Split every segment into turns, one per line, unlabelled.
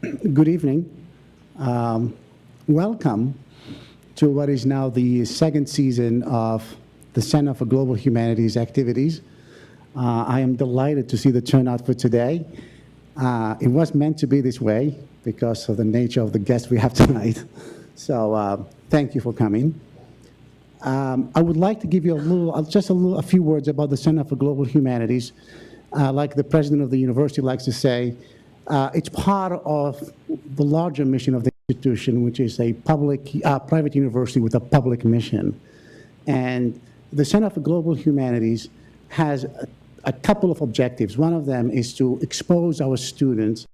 Good evening. Welcome to what is now the second season of the Center for Global Humanities activities. I am delighted to see the turnout for today. It was meant to be this way because of the nature of the guests we have tonight. So thank you for coming. I would like to give you a few words about the Center for Global Humanities. Like the president of the university likes to say, it's part of the larger mission of the institution, which is a private university with a public mission. And the Center for Global Humanities has a couple of objectives. One of them is to expose our students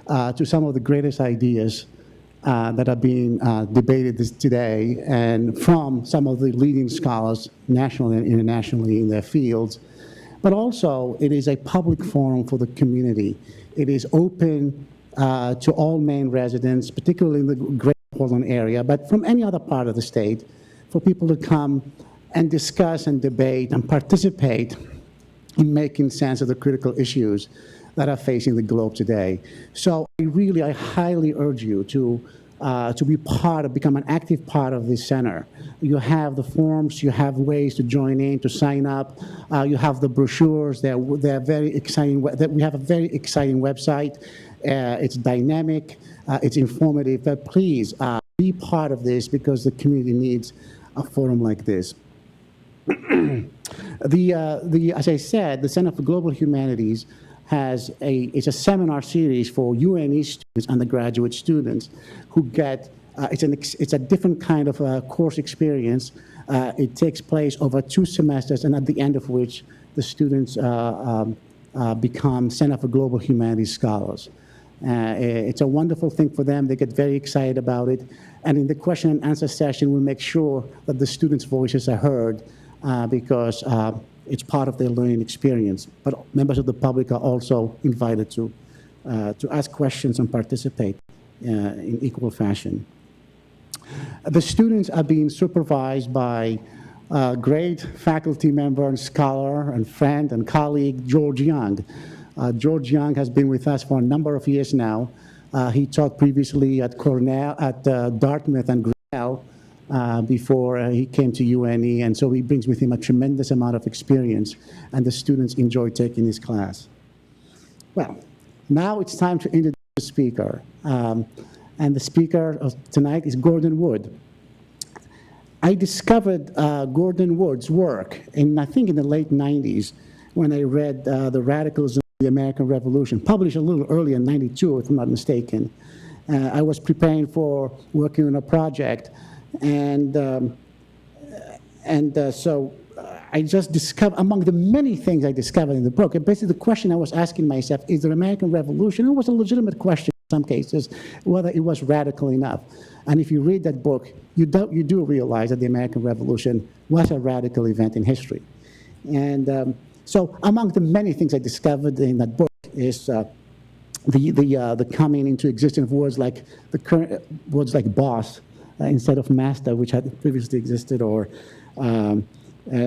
to some of the greatest ideas that are being debated today, and from some of the leading scholars nationally and internationally in their fields. But also, it is a public forum for the community. It is open to all Maine residents, particularly in the Greater Portland area, but from any other part of the state, for people to come and discuss and debate and participate in making sense of the critical issues that are facing the globe today. So I highly urge you to become an active part of this center. You have the forms, you have ways to join in, to sign up. You have the brochures. They're very exciting. We have a very exciting website. It's dynamic, it's informative, but please be part of this because the community needs a forum like this. As I said, the Center for Global Humanities it's a seminar series for UNE students, undergraduate students, who get, it's a different kind of course experience. It takes place over 2 semesters, and at the end of which the students become Center for Global Humanities scholars. It's a wonderful thing for them. They get very excited about it. And in the question and answer session, we make sure that the students' voices are heard because it's part of their learning experience. But members of the public are also invited to ask questions and participate in equal fashion. The students are being supervised by a great faculty member and scholar and friend and colleague, George Young. George Young has been with us for a number of years now. He taught previously at Cornell, at Dartmouth and Grinnell before he came to UNE, and so he brings with him a tremendous amount of experience, and the students enjoy taking his class. Well, now it's time to introduce the speaker, and the speaker of tonight is Gordon Wood. I discovered Gordon Wood's work I think in the late 90s when I read The Radicalism of the American Revolution, published a little earlier in 92, if I'm not mistaken. I was preparing for working on a project, and so I just discovered, among the many things I discovered in the book, and basically the question I was asking myself, is the American Revolution, it was a legitimate question in some cases, whether it was radical enough. And if you read that book, you do realize that the American Revolution was a radical event in history. And so among the many things I discovered in that book is the coming into existence of words like words like boss instead of master, which had previously existed, or the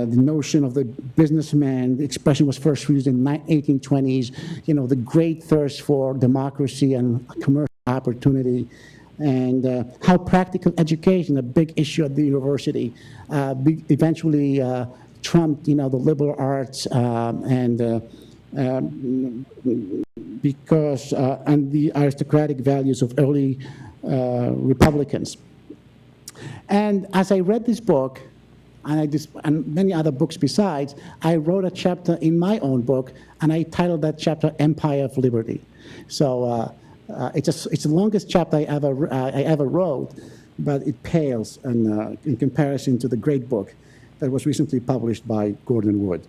notion of the businessman. The expression was first used in 1820s. You know, the great thirst for democracy and commercial opportunity, and how practical education, a big issue at the university, eventually trumped, the liberal arts and the aristocratic values of early Republicans. And as I read this book, and many other books besides, I wrote a chapter in my own book, and I titled that chapter "Empire of Liberty." So it's the longest chapter I ever wrote, but it pales in comparison to the great book that was recently published by Gordon Wood.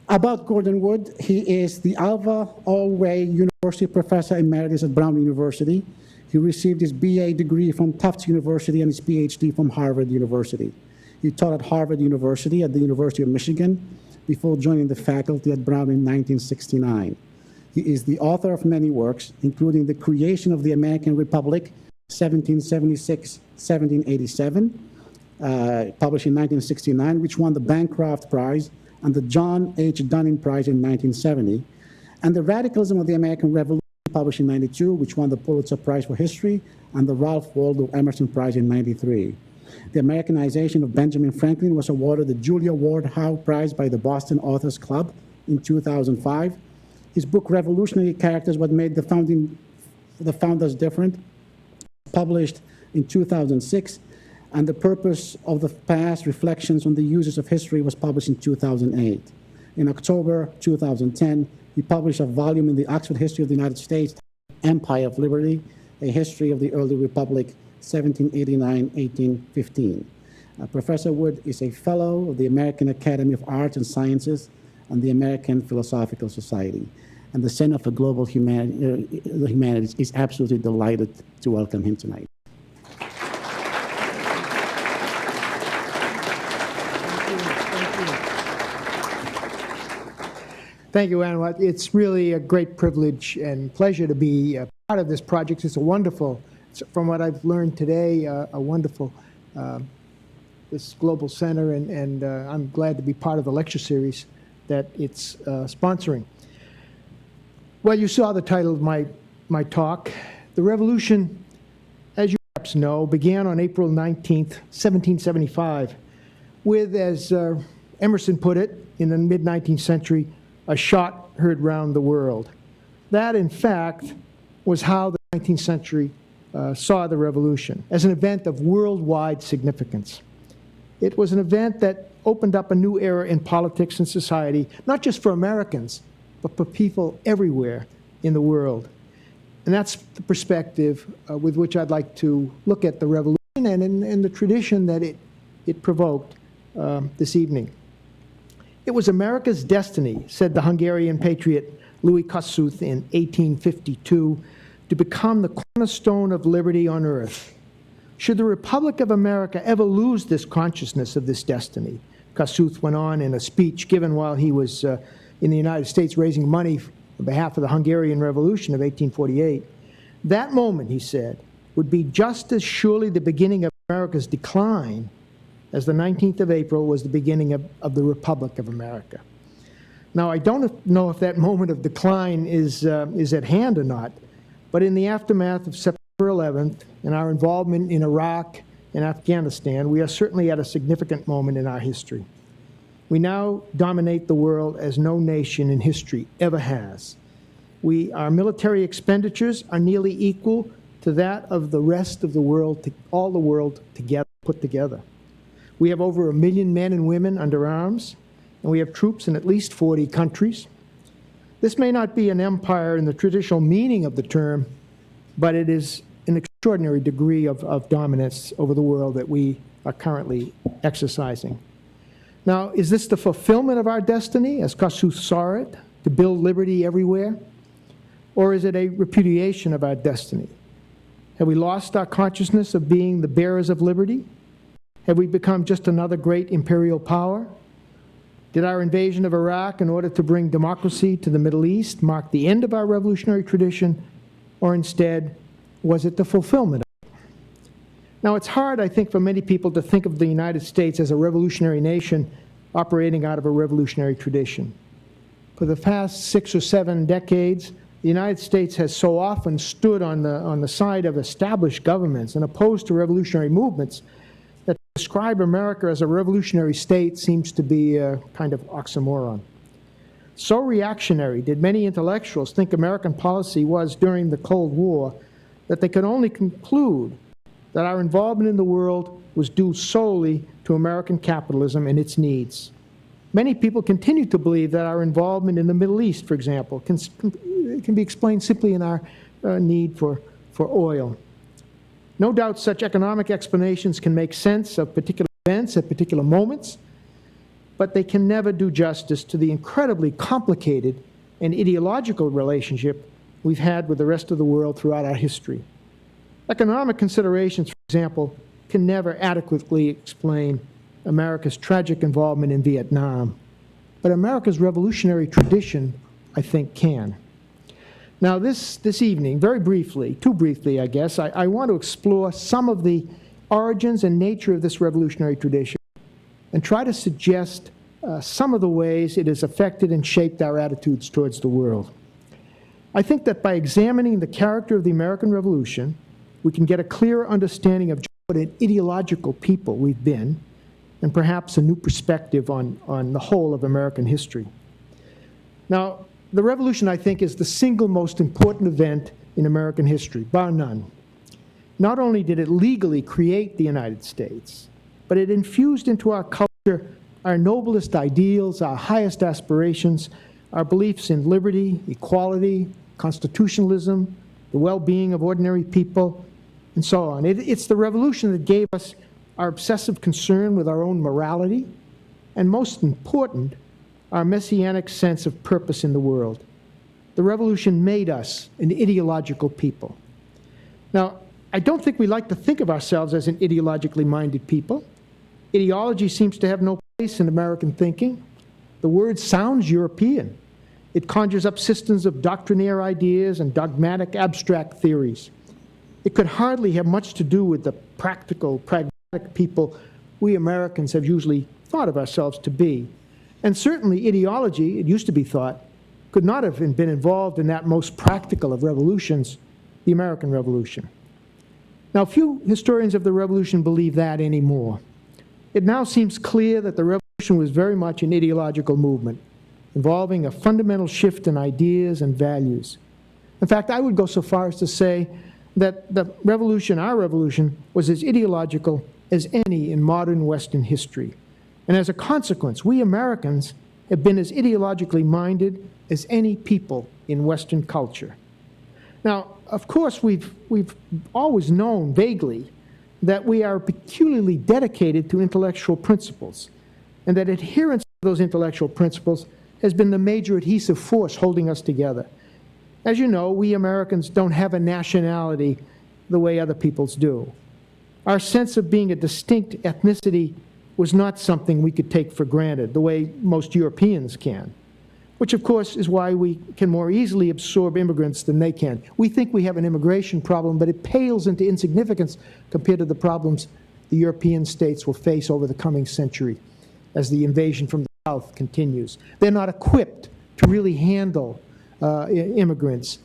About Gordon Wood, he is the Alva Allway University Professor Emeritus at Brown University. He received his BA degree from Tufts University and his PhD from Harvard University. He taught at Harvard University at the University of Michigan before joining the faculty at Brown in 1969. He is the author of many works, including The Creation of the American Republic, 1776-1787, published in 1969, which won the Bancroft Prize and the John H. Dunning Prize in 1970, and The Radicalism of the American Revolution, published in 92, which won the Pulitzer Prize for History, and the Ralph Waldo Emerson Prize in 93. The Americanization of Benjamin Franklin was awarded the Julia Ward Howe Prize by the Boston Authors Club in 2005. His book, Revolutionary Characters, What Made the Founders Different, published in 2006, and The Purpose of the Past, Reflections on the Uses of History was published in 2008. In October 2010, he published a volume in the Oxford History of the United States, Empire of Liberty, A History of the Early Republic, 1789-1815. Professor Wood is a fellow of the American Academy of Arts and Sciences and the American Philosophical Society. And the Center for Global Humanities is absolutely delighted to welcome him tonight.
Thank you, Anouar. It's really a great privilege and pleasure to be part of this project. It's a wonderful, from what I've learned today, a wonderful, this Global Center, and I'm glad to be part of the lecture series that it's sponsoring. Well, you saw the title of my talk. The revolution, as you perhaps know, began on April 19th, 1775, with, as Emerson put it in the mid-19th century, a shot heard round the world. That, in fact, was how the 19th century saw the revolution, as an event of worldwide significance. It was an event that opened up a new era in politics and society, not just for Americans, but for people everywhere in the world. And that's the perspective with which I'd like to look at the revolution and the tradition that it provoked this evening. It was America's destiny, said the Hungarian patriot Louis Kossuth in 1852, to become the cornerstone of liberty on earth. Should the Republic of America ever lose this consciousness of this destiny, Kossuth went on in a speech given while he was in the United States raising money on behalf of the Hungarian Revolution of 1848, that moment, he said, would be just as surely the beginning of America's decline as the 19th of April was the beginning of the Republic of America. Now, I don't know if that moment of decline is at hand or not, but in the aftermath of September 11th and our involvement in Iraq and Afghanistan, we are certainly at a significant moment in our history. We now dominate the world as no nation in history ever has. Our military expenditures are nearly equal to that of the rest of the world, all the world together, put together. We have over 1 million men and women under arms, and we have troops in at least 40 countries. This may not be an empire in the traditional meaning of the term, but it is an extraordinary degree of dominance over the world that we are currently exercising. Now, is this the fulfillment of our destiny, as Kossuth saw it, to build liberty everywhere? Or is it a repudiation of our destiny? Have we lost our consciousness of being the bearers of liberty? Have we become just another great imperial power? Did our invasion of Iraq in order to bring democracy to the Middle East mark the end of our revolutionary tradition, or instead, was it the fulfillment of it? Now, it's hard, I think, for many people to think of the United States as a revolutionary nation operating out of a revolutionary tradition. For the past 6 or 7 decades, the United States has so often stood on the side of established governments and opposed to revolutionary movements that to describe America as a revolutionary state seems to be a kind of oxymoron. So reactionary did many intellectuals think American policy was during the Cold War that they could only conclude that our involvement in the world was due solely to American capitalism and its needs. Many people continue to believe that our involvement in the Middle East, for example, can be explained simply in our need for oil. No doubt such economic explanations can make sense of particular events at particular moments, but they can never do justice to the incredibly complicated and ideological relationship we've had with the rest of the world throughout our history. Economic considerations, for example, can never adequately explain America's tragic involvement in Vietnam, but America's revolutionary tradition, I think, can. Now, this evening, very briefly, too briefly, I guess, I want to explore some of the origins and nature of this revolutionary tradition and try to suggest some of the ways it has affected and shaped our attitudes towards the world. I think that by examining the character of the American Revolution, we can get a clearer understanding of what an ideological people we've been, and perhaps a new perspective on the whole of American history. Now, the Revolution, I think, is the single most important event in American history, bar none. Not only did it legally create the United States, but it infused into our culture our noblest ideals, our highest aspirations, our beliefs in liberty, equality, constitutionalism, the well-being of ordinary people, and so on. It's the Revolution that gave us our obsessive concern with our own morality, and most important, our messianic sense of purpose in the world. The Revolution made us an ideological people. Now, I don't think we like to think of ourselves as an ideologically minded people. Ideology seems to have no place in American thinking. The word sounds European. It conjures up systems of doctrinaire ideas and dogmatic abstract theories. It could hardly have much to do with the practical, pragmatic people we Americans have usually thought of ourselves to be. And certainly ideology, it used to be thought, could not have been involved in that most practical of revolutions, the American Revolution. Now, few historians of the Revolution believe that anymore. It now seems clear that the Revolution was very much an ideological movement, involving a fundamental shift in ideas and values. In fact, I would go so far as to say that the Revolution, our Revolution, was as ideological as any in modern Western history. And as a consequence, we Americans have been as ideologically minded as any people in Western culture. Now, of course, we've always known vaguely that we are peculiarly dedicated to intellectual principles, and that adherence to those intellectual principles has been the major adhesive force holding us together. As you know, we Americans don't have a nationality the way other peoples do. Our sense of being a distinct ethnicity was not something we could take for granted, the way most Europeans can, which of course is why we can more easily absorb immigrants than they can. We think we have an immigration problem, but it pales into insignificance compared to the problems the European states will face over the coming century as the invasion from the south continues. They're not equipped to really handle immigrants.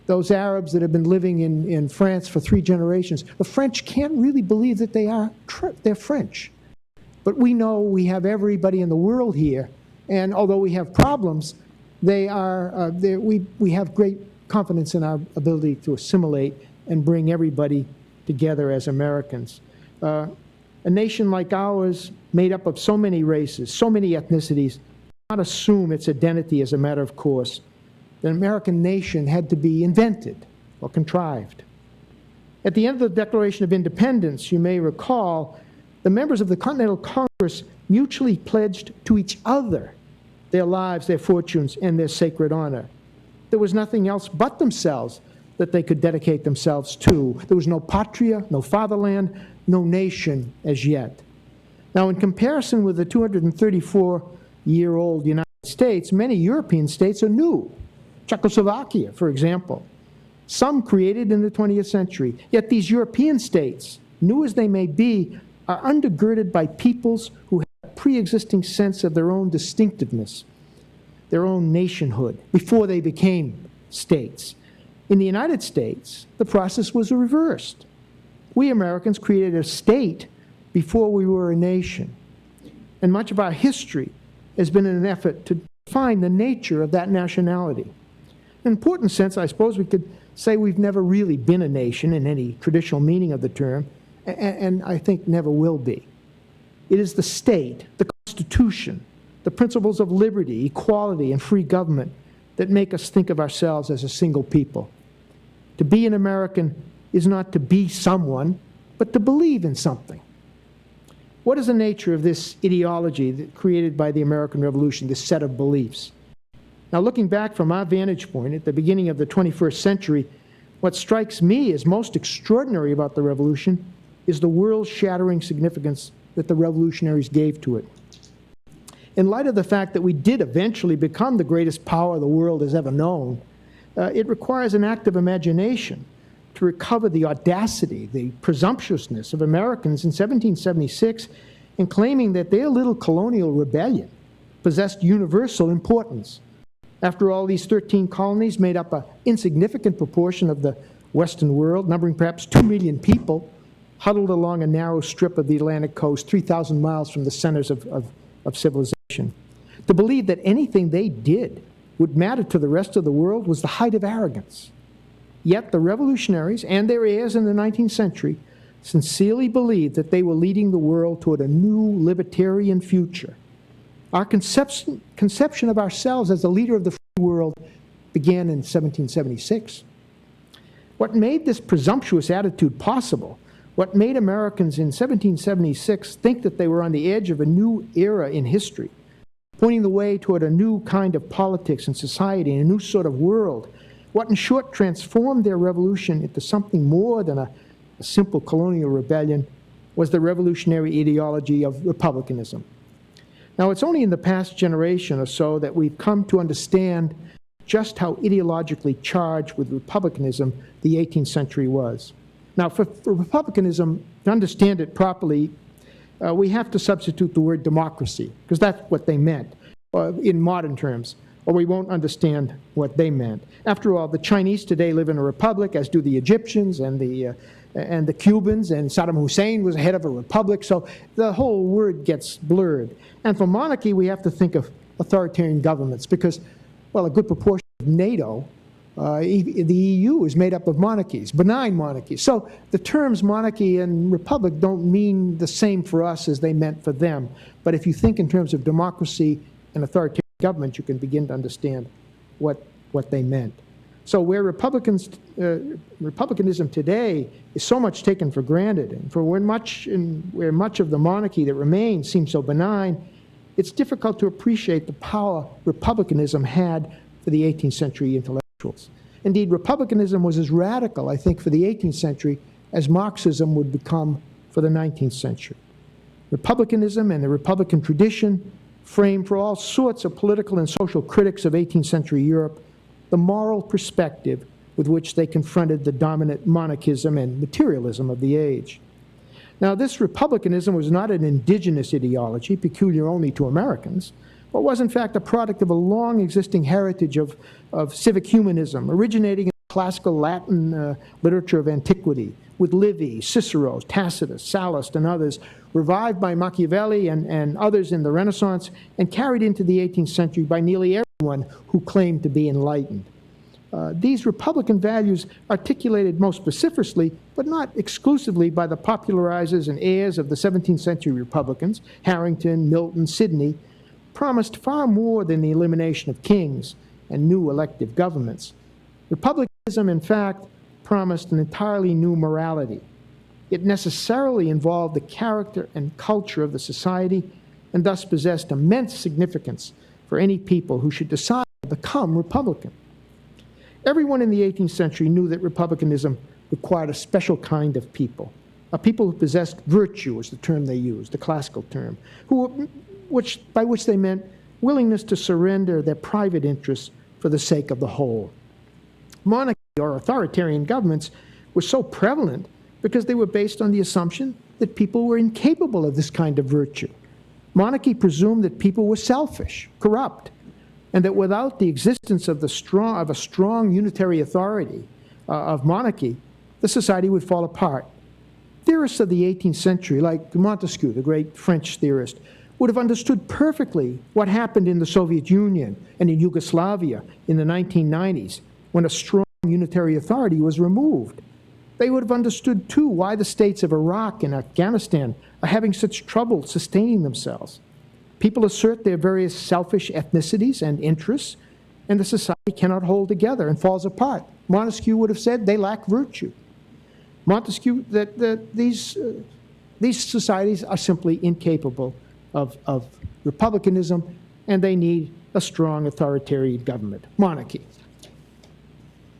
Those Arabs that have been living in France for 3 generations, the French can't really believe that they're French. But we know we have everybody in the world here, and although we have problems, we have great confidence in our ability to assimilate and bring everybody together as Americans. A nation like ours, made up of so many races, so many ethnicities, not assume its identity as a matter of course. The American nation had to be invented or contrived. At the end of the Declaration of Independence, you may recall, the members of the Continental Congress mutually pledged to each other their lives, their fortunes, and their sacred honor. There was nothing else but themselves that they could dedicate themselves to. There was no patria, no fatherland, no nation as yet. Now, in comparison with the 234-year-old United States, many European states are new. Czechoslovakia, for example. Some created in the 20th century. Yet these European states, new as they may be, are undergirded by peoples who have a pre-existing sense of their own distinctiveness, their own nationhood, before they became states. In the United States, the process was reversed. We Americans created a state before we were a nation. And much of our history has been an effort to define the nature of that nationality. In an important sense, I suppose we could say we've never really been a nation in any traditional meaning of the term, and I think never will be. It is the state, the Constitution, the principles of liberty, equality, and free government that make us think of ourselves as a single people. To be an American is not to be someone, but to believe in something. What is the nature of this ideology that created by the American Revolution, this set of beliefs? Now, looking back from our vantage point at the beginning of the 21st century, what strikes me as most extraordinary about the Revolution is the world-shattering significance that the revolutionaries gave to it. In light of the fact that we did eventually become the greatest power the world has ever known, it requires an active imagination to recover the audacity, the presumptuousness of Americans in 1776 in claiming that their little colonial rebellion possessed universal importance. After all, these 13 colonies made up an insignificant proportion of the Western world, numbering perhaps 2 million people, huddled along a narrow strip of the Atlantic coast, 3,000 miles from the centers of civilization. To believe that anything they did would matter to the rest of the world was the height of arrogance. Yet the revolutionaries and their heirs in the 19th century sincerely believed that they were leading the world toward a new libertarian future. Our conception of ourselves as the leader of the free world began in 1776. What made this presumptuous attitude possible, what made Americans in 1776 think that they were on the edge of a new era in history, pointing the way toward a new kind of politics and society and a new sort of world, what in short transformed their revolution into something more than a simple colonial rebellion, was the revolutionary ideology of republicanism. Now, it's only in the past generation or so that we've come to understand just how ideologically charged with republicanism the 18th century was. Now, for republicanism, to understand it properly, we have to substitute the word democracy, because that's what they meant in modern terms, or we won't understand what they meant. After all, the Chinese today live in a republic, as do the Egyptians and the Cubans, and Saddam Hussein was head of a republic, so the whole word gets blurred. And for monarchy, we have to think of authoritarian governments, because, well, a good proportion of NATO, the EU, is made up of monarchies, benign monarchies. So the terms monarchy and republic don't mean the same for us as they meant for them. But if you think in terms of democracy and authoritarian government, you can begin to understand what they meant. So where republicanism today is so much taken for granted, and where much of the monarchy that remains seems so benign, it's difficult to appreciate the power republicanism had for the 18th century intellectuals. Indeed, republicanism was as radical, I think, for the 18th century as Marxism would become for the 19th century. Republicanism and the Republican tradition framed for all sorts of political and social critics of 18th century Europe the moral perspective with which they confronted the dominant monarchism and materialism of the age. Now, this republicanism was not an indigenous ideology peculiar only to Americans, but was in fact a product of a long-existing heritage of civic humanism, originating in the classical Latin literature of antiquity, with Livy, Cicero, Tacitus, Sallust, and others, revived by Machiavelli and others in the Renaissance, and carried into the 18th century by nearly everyone who claimed to be enlightened. These Republican values, articulated most specifically, but not exclusively, by the popularizers and heirs of the 17th century Republicans, Harrington, Milton, Sidney, promised far more than the elimination of kings and new elective governments. Republicanism, in fact, promised an entirely new morality. It necessarily involved the character and culture of the society, and thus possessed immense significance for any people who should decide to become Republican. Everyone in the 18th century knew that republicanism required a special kind of people, a people who possessed virtue, is the term they used, the classical term, by which they meant willingness to surrender their private interests for the sake of the whole. Monarchy, or authoritarian governments, were so prevalent because they were based on the assumption that people were incapable of this kind of virtue. Monarchy presumed that people were selfish, corrupt, and that without the existence of a strong unitary authority of monarchy, the society would fall apart. Theorists of the 18th century, like Montesquieu, the great French theorist, would have understood perfectly what happened in the Soviet Union and in Yugoslavia in the 1990s, when a strong unitary authority was removed. They would have understood, too, why the states of Iraq and Afghanistan are having such trouble sustaining themselves. People assert their various selfish ethnicities and interests, and the society cannot hold together and falls apart. Montesquieu would have said they lack virtue. Montesquieu, that these societies are simply incapable of republicanism, and they need a strong authoritarian government, monarchy.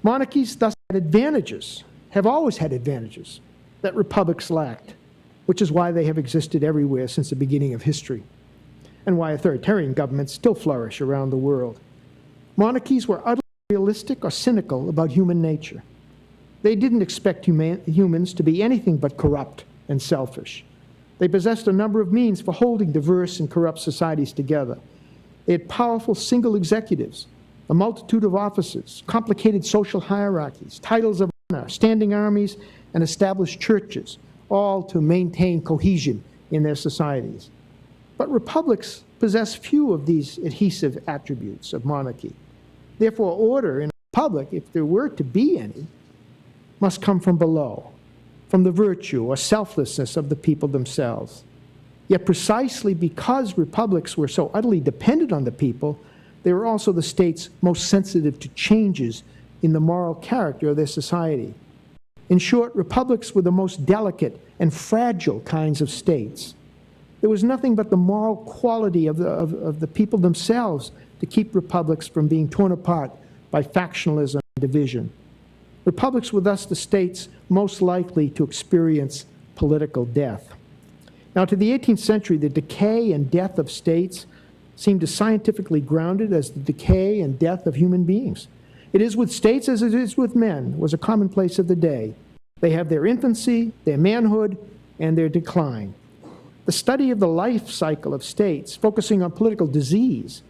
Monarchies thus had advantages, have always had advantages, that republics lacked, which is why they have existed everywhere since the beginning of history, and why authoritarian governments still flourish around the world. Monarchies were utterly realistic or cynical about human nature. They didn't expect humans to be anything but corrupt and selfish. They possessed a number of means for holding diverse and corrupt societies together. They had powerful single executives, a multitude of offices, complicated social hierarchies, titles of honor, standing armies, and established churches, all to maintain cohesion in their societies. But republics possess few of these adhesive attributes of monarchy. Therefore, order in a republic, if there were to be any, must come from below, from the virtue or selflessness of the people themselves. Yet precisely because republics were so utterly dependent on the people, they were also the states most sensitive to changes in the moral character of their society. In short, republics were the most delicate and fragile kinds of states. There was nothing but the moral quality of the people themselves to keep republics from being torn apart by factionalism and division. Republics were thus the states most likely to experience political death. Now, to the 18th century, the decay and death of states seemed as scientifically grounded as the decay and death of human beings. It is with states as it is with men, was a commonplace of the day. They have their infancy, their manhood, and their decline. The study of the life cycle of states, focusing on political disease,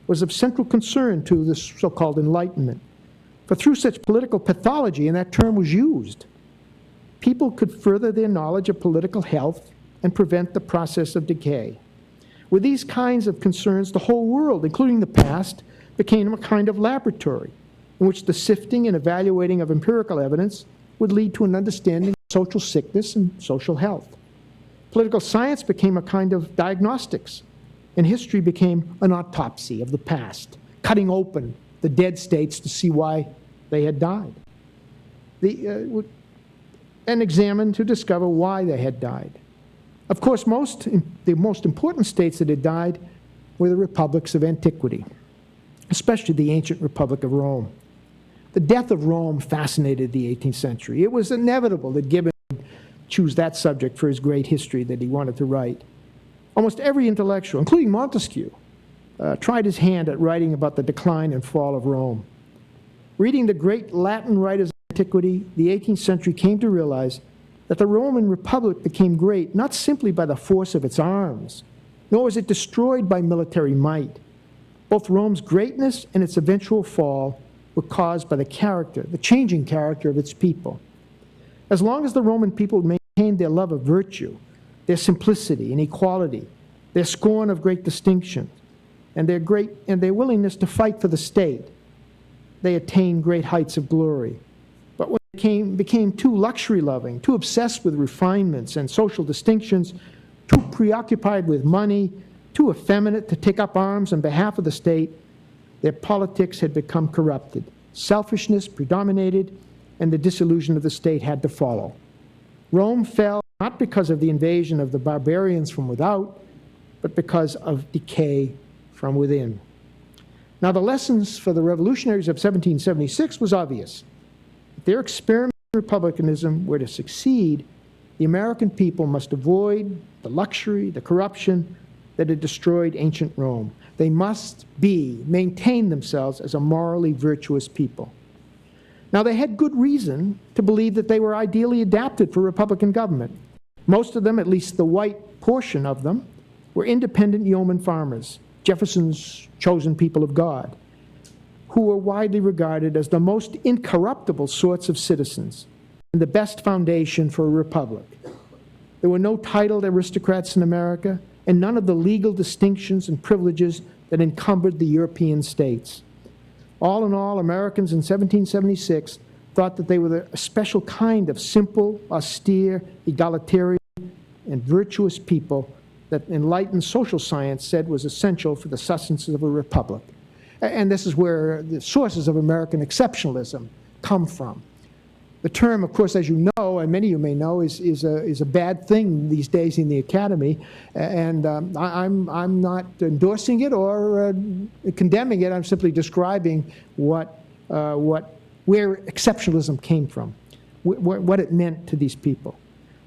was of central concern to the so-called Enlightenment. For through such political pathology, and that term was used, people could further their knowledge of political health and prevent the process of decay. With these kinds of concerns, the whole world, including the past, became a kind of laboratory in which the sifting and evaluating of empirical evidence would lead to an understanding of social sickness and social health. Political science became a kind of diagnostics, and history became an autopsy of the past, cutting open the dead states to see why they had died, and examined to discover why they had died. Of course, the most important states that had died were the republics of antiquity, especially the ancient Republic of Rome. The death of Rome fascinated the 18th century. It was inevitable that Gibbon would choose that subject for his great history that he wanted to write. Almost every intellectual, including Montesquieu, tried his hand at writing about the decline and fall of Rome. Reading the great Latin writers of antiquity, the 18th century came to realize that the Roman Republic became great not simply by the force of its arms, nor was it destroyed by military might. Both Rome's greatness and its eventual fall were caused by the character, the changing character of its people. As long as the Roman people maintained their love of virtue, their simplicity and equality, their scorn of great distinction, and their willingness to fight for the state, they attained great heights of glory. But when they became too luxury-loving, too obsessed with refinements and social distinctions, too preoccupied with money, too effeminate to take up arms on behalf of the state, their politics had become corrupted. Selfishness predominated, and the dissolution of the state had to follow. Rome fell not because of the invasion of the barbarians from without, but because of decay from within. Now, the lessons for the revolutionaries of 1776 was obvious. If their experiment in republicanism were to succeed, the American people must avoid the luxury, the corruption that had destroyed ancient Rome. They must maintain themselves as a morally virtuous people. Now, they had good reason to believe that they were ideally adapted for Republican government. Most of them, at least the white portion of them, were independent yeoman farmers, Jefferson's chosen people of God, who were widely regarded as the most incorruptible sorts of citizens and the best foundation for a republic. There were no titled aristocrats in America, and none of the legal distinctions and privileges that encumbered the European states. All in all, Americans in 1776 thought that they were a special kind of simple, austere, egalitarian, and virtuous people that enlightened social science said was essential for the sustenance of a republic. And this is where the sources of American exceptionalism come from. The term, of course, as you know, and many of you may know, is a bad thing these days in the academy, and I'm not endorsing it or condemning it. I'm simply describing where exceptionalism came from, what it meant to these people.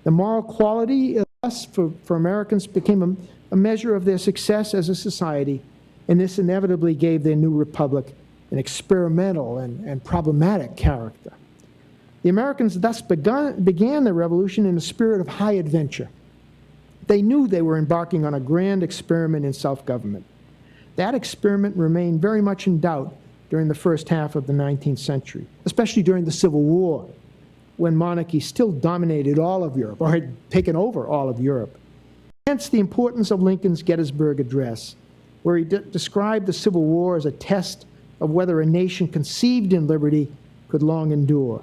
The moral quality of us for Americans became a measure of their success as a society, and this inevitably gave their new republic an experimental and problematic character. The Americans thus began the revolution in a spirit of high adventure. They knew they were embarking on a grand experiment in self-government. That experiment remained very much in doubt during the first half of the 19th century, especially during the Civil War, when monarchy still dominated all of Europe, or had taken over all of Europe. Hence the importance of Lincoln's Gettysburg Address, where he described the Civil War as a test of whether a nation conceived in liberty could long endure.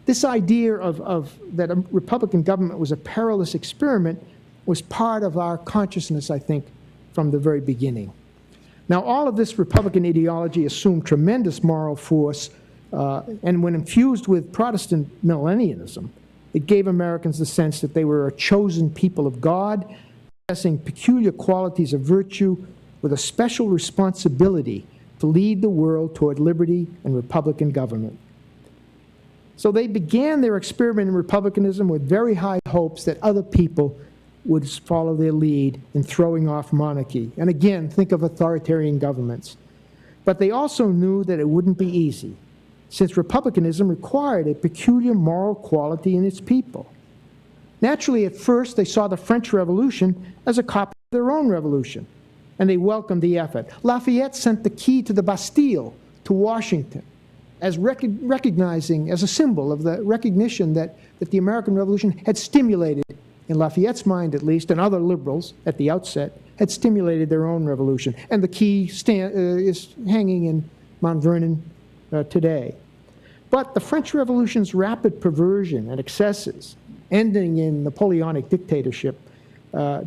This idea that a Republican government was a perilous experiment was part of our consciousness, I think, from the very beginning. Now, all of this Republican ideology assumed tremendous moral force, and when infused with Protestant millennialism, it gave Americans the sense that they were a chosen people of God, possessing peculiar qualities of virtue, with a special responsibility to lead the world toward liberty and Republican government. So they began their experiment in republicanism with very high hopes that other people would follow their lead in throwing off monarchy. And again, think of authoritarian governments. But they also knew that it wouldn't be easy, since republicanism required a peculiar moral quality in its people. Naturally, at first, they saw the French Revolution as a copy of their own revolution, and they welcomed the effort. Lafayette sent the key to the Bastille to Washington, as recognizing, as a symbol of the recognition that the American Revolution had stimulated, in Lafayette's mind at least, and other liberals at the outset, had stimulated their own revolution. And the key is hanging in Mount Vernon today. But the French Revolution's rapid perversion and excesses, ending in Napoleonic dictatorship,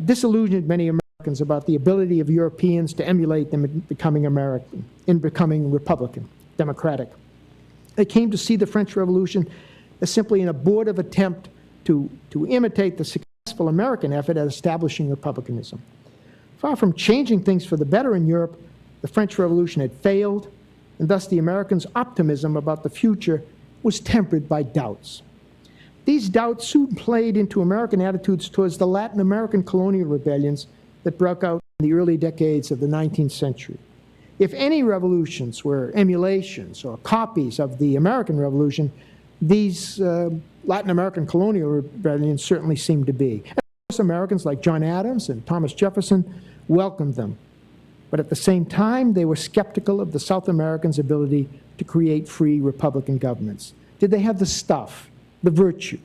disillusioned many Americans about the ability of Europeans to emulate them in becoming American, in becoming Republican, democratic. They came to see the French Revolution as simply an abortive attempt to imitate the successful American effort at establishing republicanism. Far from changing things for the better in Europe, the French Revolution had failed, and thus the Americans' optimism about the future was tempered by doubts. These doubts soon played into American attitudes towards the Latin American colonial rebellions that broke out in the early decades of the 19th century. If any revolutions were emulations or copies of the American Revolution, these Latin American colonial rebellions certainly seemed to be. And of course, Americans like John Adams and Thomas Jefferson welcomed them. But at the same time, they were skeptical of the South Americans' ability to create free Republican governments. Did they have the stuff, the virtue,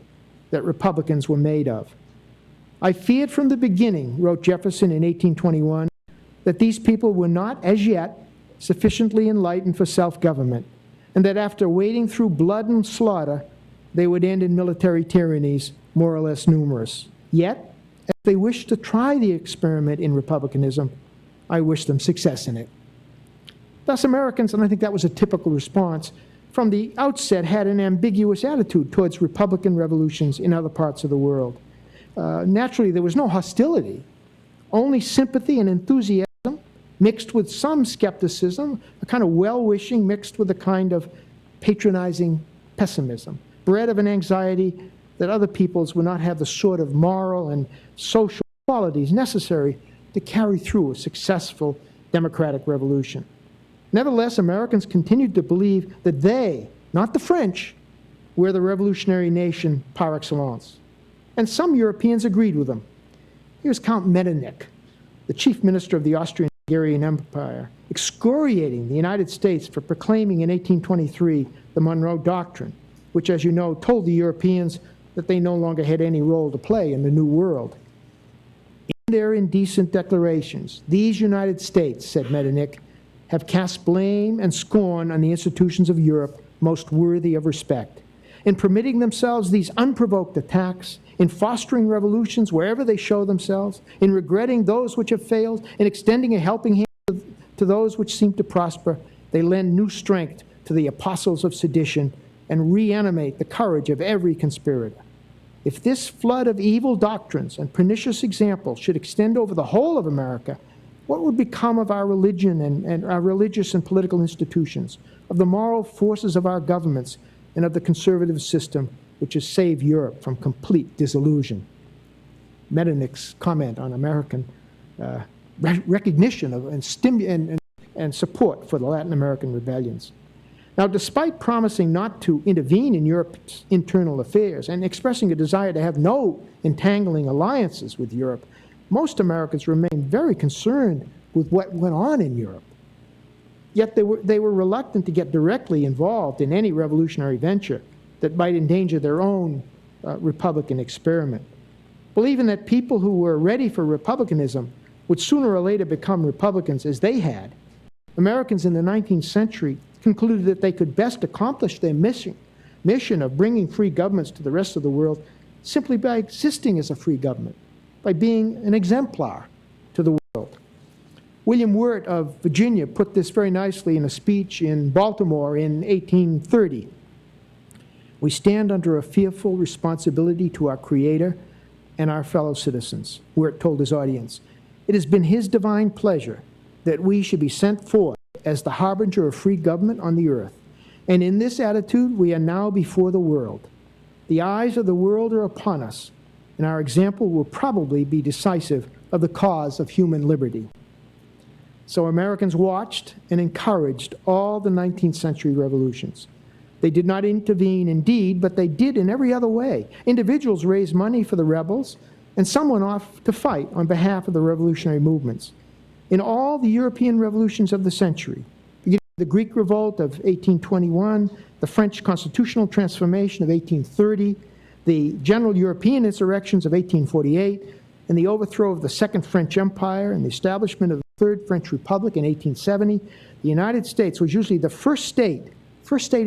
that Republicans were made of? I feared from the beginning, wrote Jefferson in 1821, that these people were not, as yet, sufficiently enlightened for self-government, and that after wading through blood and slaughter, they would end in military tyrannies more or less numerous. Yet, if they wished to try the experiment in republicanism, I wish them success in it. Thus, Americans, and I think that was a typical response, from the outset had an ambiguous attitude towards Republican revolutions in other parts of the world. Naturally, there was no hostility, only sympathy and enthusiasm, mixed with some skepticism, a kind of well-wishing mixed with a kind of patronizing pessimism, bred of an anxiety that other peoples would not have the sort of moral and social qualities necessary to carry through a successful democratic revolution. Nevertheless, Americans continued to believe that they, not the French, were the revolutionary nation par excellence. And some Europeans agreed with them. Here's Count Metternich, the chief minister of the Austrian-Hungarian Empire, excoriating the United States for proclaiming in 1823 the Monroe Doctrine, which, as you know, told the Europeans that they no longer had any role to play in the New World. In their indecent declarations, these United States, said Metternich, have cast blame and scorn on the institutions of Europe most worthy of respect. In permitting themselves these unprovoked attacks, in fostering revolutions wherever they show themselves, in regretting those which have failed, in extending a helping hand to those which seem to prosper, they lend new strength to the apostles of sedition and reanimate the courage of every conspirator. If this flood of evil doctrines and pernicious examples should extend over the whole of America, what would become of our religion and our religious and political institutions, of the moral forces of our governments, and of the conservative system which has saved Europe from complete disillusion? Metternich's comment on American recognition of and support for the Latin American rebellions. Now, despite promising not to intervene in Europe's internal affairs and expressing a desire to have no entangling alliances with Europe, most Americans remained very concerned with what went on in Europe. Yet they were reluctant to get directly involved in any revolutionary venture that might endanger their own Republican experiment. Believing that people who were ready for Republicanism would sooner or later become Republicans as they had, Americans in the 19th century concluded that they could best accomplish their mission of bringing free governments to the rest of the world simply by existing as a free government, by being an exemplar to the world. William Wirt of Virginia put this very nicely in a speech in Baltimore in 1830. "We stand under a fearful responsibility to our Creator and our fellow citizens," Wirt told his audience. "It has been His divine pleasure that we should be sent forth as the harbinger of free government on the earth. And in this attitude, we are now before the world. The eyes of the world are upon us, and our example will probably be decisive of the cause of human liberty." So Americans watched and encouraged all the 19th century revolutions. They did not intervene indeed, but they did in every other way. Individuals raised money for the rebels, and some went off to fight on behalf of the revolutionary movements. In all the European revolutions of the century, beginning with the Greek Revolt of 1821, the French constitutional transformation of 1830, the general European insurrections of 1848, and the overthrow of the Second French Empire and the establishment of the Third French Republic in 1870, the United States was usually the first state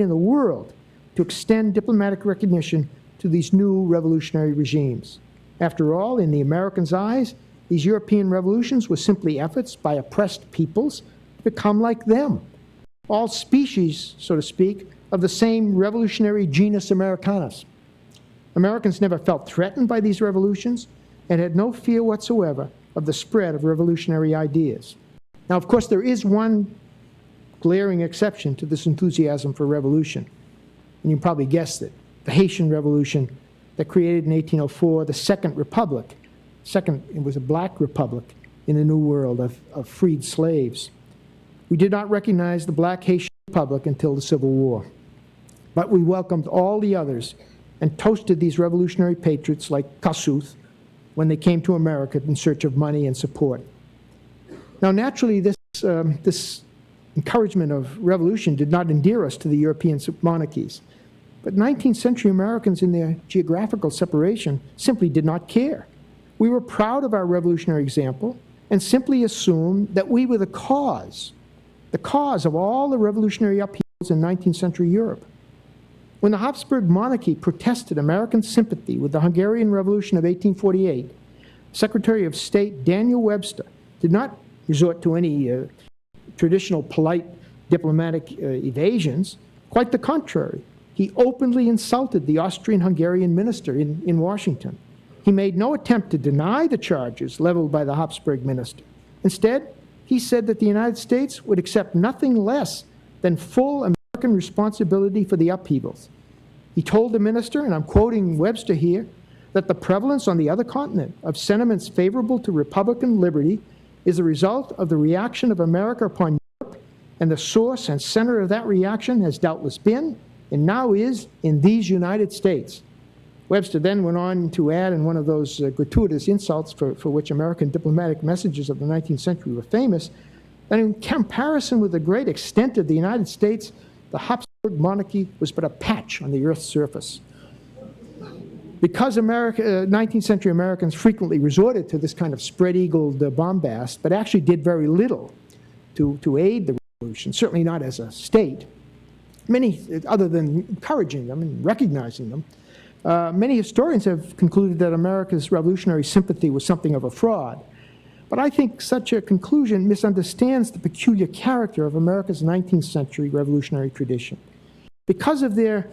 in the world to extend diplomatic recognition to these new revolutionary regimes. After all, in the Americans' eyes, these European revolutions were simply efforts by oppressed peoples to become like them, all species, so to speak, of the same revolutionary genus Americanus. Americans never felt threatened by these revolutions and had no fear whatsoever of the spread of revolutionary ideas. Now, of course, there is one glaring exception to this enthusiasm for revolution, and you probably guessed it, the Haitian Revolution that created in 1804 the Second Republic. It was a black republic in the New World of freed slaves. We did not recognize the black Haitian Republic until the Civil War, but we welcomed all the others and toasted these revolutionary patriots like Kossuth when they came to America in search of money and support. Now, naturally, this encouragement of revolution did not endear us to the European monarchies. But 19th century Americans in their geographical separation simply did not care. We were proud of our revolutionary example and simply assumed that we were the cause of all the revolutionary upheavals in 19th century Europe. When the Habsburg monarchy protested American sympathy with the Hungarian Revolution of 1848, Secretary of State Daniel Webster did not resort to any traditional polite diplomatic evasions. Quite the contrary. He openly insulted the Austrian-Hungarian minister in Washington. He made no attempt to deny the charges leveled by the Habsburg minister. Instead, he said that the United States would accept nothing less than full American responsibility for the upheavals. He told the minister, and I'm quoting Webster here, that the prevalence on the other continent of sentiments favorable to Republican liberty is a result of the reaction of America upon Europe, and the source and center of that reaction has doubtless been, and now is, in these United States. Webster then went on to add, in one of those gratuitous insults for which American diplomatic messages of the 19th century were famous, that in comparison with the great extent of the United States, the Habsburg monarchy was but a patch on the Earth's surface. Because 19th century Americans frequently resorted to this kind of spread-eagled bombast, but actually did very little to aid the revolution, certainly not as a state, other than encouraging them and recognizing them, many historians have concluded that America's revolutionary sympathy was something of a fraud. But I think such a conclusion misunderstands the peculiar character of America's 19th century revolutionary tradition. Because of their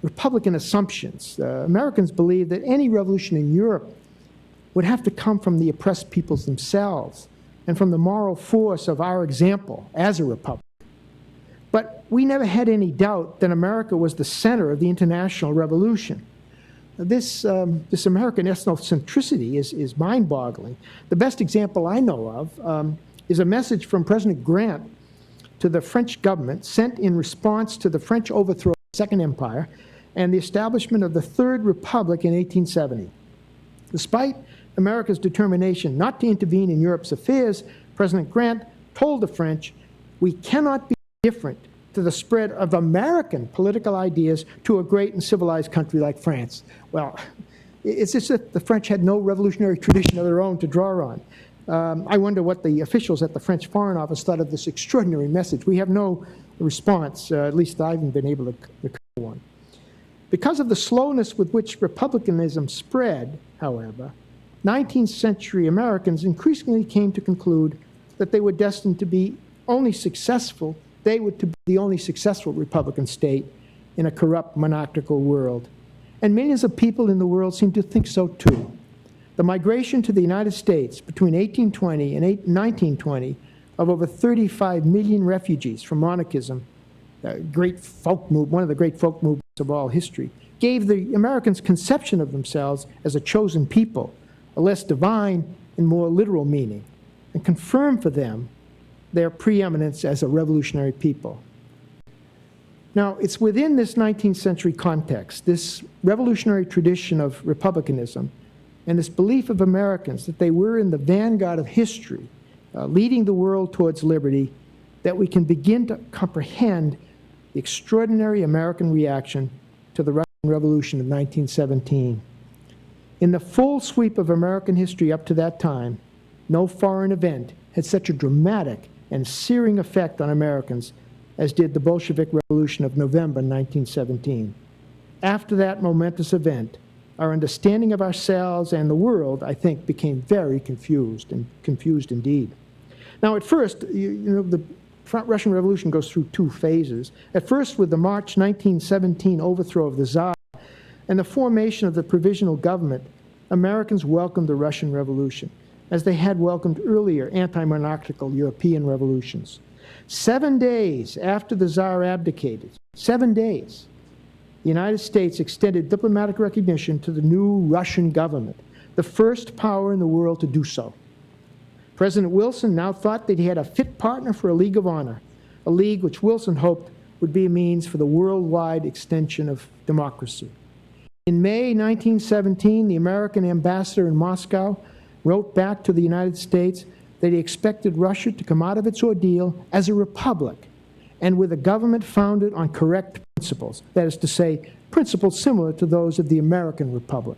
Republican assumptions, Americans believed that any revolution in Europe would have to come from the oppressed peoples themselves and from the moral force of our example as a republic. But we never had any doubt that America was the center of the international revolution. This American ethnocentricity is mind-boggling. The best example I know of is a message from President Grant to the French government sent in response to the French overthrow of the Second Empire and the establishment of the Third Republic in 1870. Despite America's determination not to intervene in Europe's affairs, President Grant told the French, We cannot be different to the spread of American political ideas to a great and civilized country like France. Well, it's just that the French had no revolutionary tradition of their own to draw on. I wonder what the officials at the French Foreign Office thought of this extraordinary message. We have no response, at least I haven't been able to recover one. Because of the slowness with which republicanism spread, however, 19th century Americans increasingly came to conclude that they were destined to be only successful, they were to be the only successful Republican state in a corrupt monarchical world. And millions of people in the world seem to think so too. The migration to the United States between 1820 and 1920 of over 35 million refugees from monarchism, one of the great folk movements of all history, gave the Americans conception of themselves as a chosen people, a less divine and more literal meaning, and confirmed for them their preeminence as a revolutionary people. Now, it's within this 19th century context, this revolutionary tradition of republicanism, and this belief of Americans that they were in the vanguard of history, leading the world towards liberty, that we can begin to comprehend the extraordinary American reaction to the Russian Revolution of 1917. In the full sweep of American history up to that time, no foreign event had such a dramatic and searing effect on Americans as did the Bolshevik Revolution of November 1917. After that momentous event, our understanding of ourselves and the world, I think, became very confused, and confused indeed. Now, at first, the Russian Revolution goes through two phases. At first, with the March 1917 overthrow of the Tsar and the formation of the provisional government, Americans welcomed the Russian Revolution, as they had welcomed earlier anti-monarchical European revolutions. 7 days after the Tsar abdicated, 7 days, the United States extended diplomatic recognition to the new Russian government, the first power in the world to do so. President Wilson now thought that he had a fit partner for a League of Honor, a league which Wilson hoped would be a means for the worldwide extension of democracy. In May 1917, the American ambassador in Moscow wrote back to the United States that he expected Russia to come out of its ordeal as a republic and with a government founded on correct principles, that is to say, principles similar to those of the American Republic.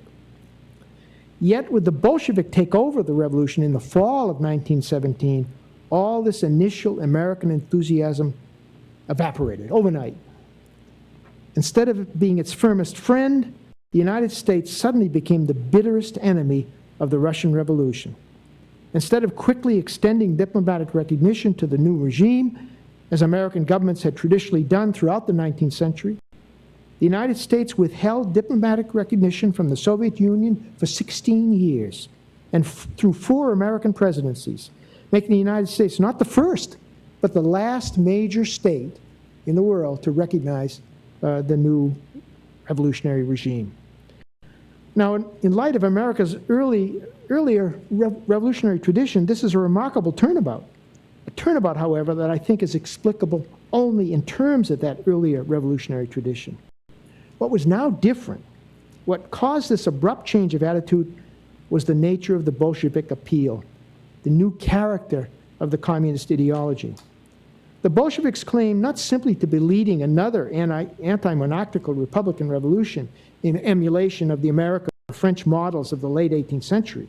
Yet with the Bolshevik takeover of the revolution in the fall of 1917, all this initial American enthusiasm evaporated overnight. Instead of being its firmest friend, the United States suddenly became the bitterest enemy of the Russian Revolution. Instead of quickly extending diplomatic recognition to the new regime, as American governments had traditionally done throughout the 19th century, the United States withheld diplomatic recognition from the Soviet Union for 16 years, and through 4 American presidencies, making the United States not the first, but the last major state in the world to recognize the new revolutionary regime. Now, in light of America's earlier revolutionary tradition, this is a remarkable turnabout. A turnabout, however, that I think is explicable only in terms of that earlier revolutionary tradition. What was now different, what caused this abrupt change of attitude, was the nature of the Bolshevik appeal, the new character of the communist ideology. The Bolsheviks claimed not simply to be leading another anti-monarchical Republican revolution in emulation of the American or French models of the late 18th century.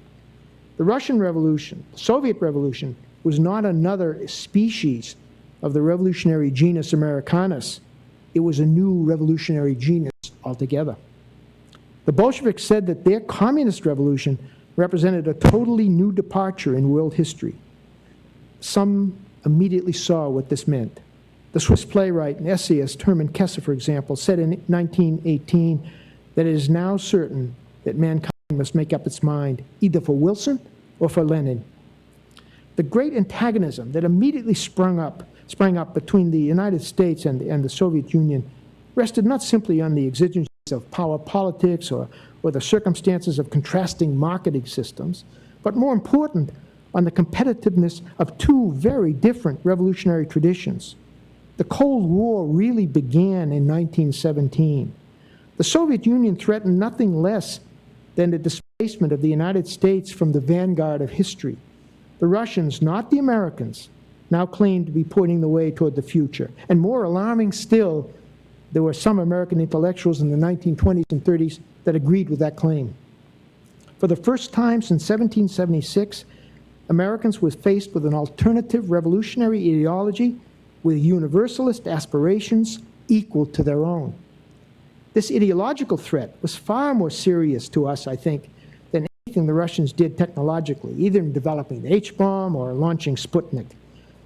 The Russian Revolution, the Soviet Revolution, was not another species of the revolutionary genus Americanus. It was a new revolutionary genus altogether. The Bolsheviks said that their communist revolution represented a totally new departure in world history. Some immediately saw what this meant. The Swiss playwright and essayist Hermann Kesse, for example, said in 1918 that it is now certain that mankind must make up its mind either for Wilson or for Lenin. The great antagonism that immediately sprang up between the United States and the Soviet Union rested not simply on the exigencies of power politics or the circumstances of contrasting marketing systems, but more important, on the competitiveness of two very different revolutionary traditions. The Cold War really began in 1917. The Soviet Union threatened nothing less than the displacement of the United States from the vanguard of history. The Russians, not the Americans, now claimed to be pointing the way toward the future. And more alarming still, there were some American intellectuals in the 1920s and 30s that agreed with that claim. For the first time since 1776, Americans were faced with an alternative revolutionary ideology with universalist aspirations equal to their own. This ideological threat was far more serious to us, I think, than anything the Russians did technologically, either in developing the H-bomb or launching Sputnik,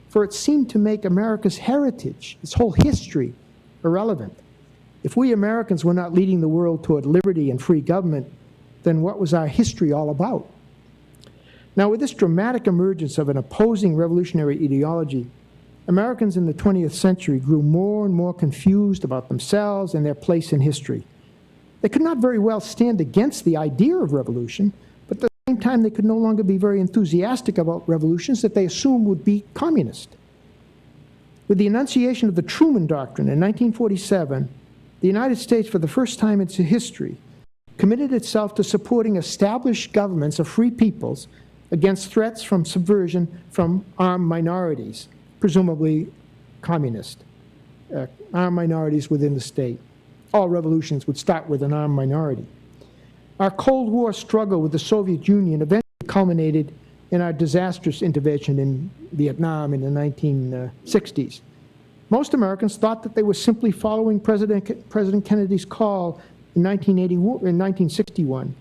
for it seemed to make America's heritage, its whole history, irrelevant. If we Americans were not leading the world toward liberty and free government, then what was our history all about? Now, with this dramatic emergence of an opposing revolutionary ideology, Americans in the 20th century grew more and more confused about themselves and their place in history. They could not very well stand against the idea of revolution, but at the same time they could no longer be very enthusiastic about revolutions that they assumed would be communist. With the enunciation of the Truman Doctrine in 1947, the United States, for the first time in its history, committed itself to supporting established governments of free peoples against threats from subversion from armed minorities, presumably communist, armed minorities within the state. All revolutions would start with an armed minority. Our Cold War struggle with the Soviet Union eventually culminated in our disastrous intervention in Vietnam in the 1960s. Most Americans thought that they were simply following President Kennedy's call in 1961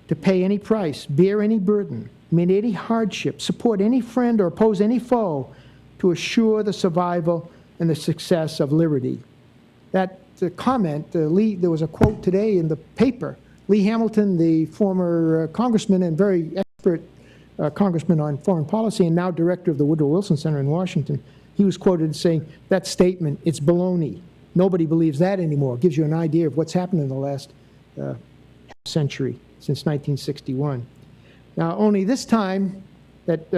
to pay any price, bear any burden, meet any hardship, support any friend, or oppose any foe to assure the survival and the success of liberty. That comment, there was a quote today in the paper. Lee Hamilton, the former congressman and very expert congressman on foreign policy and now director of the Woodrow Wilson Center in Washington, he was quoted as saying, that statement, it's baloney. Nobody believes that anymore. It gives you an idea of what's happened in the last century, since 1961. Now, only this time that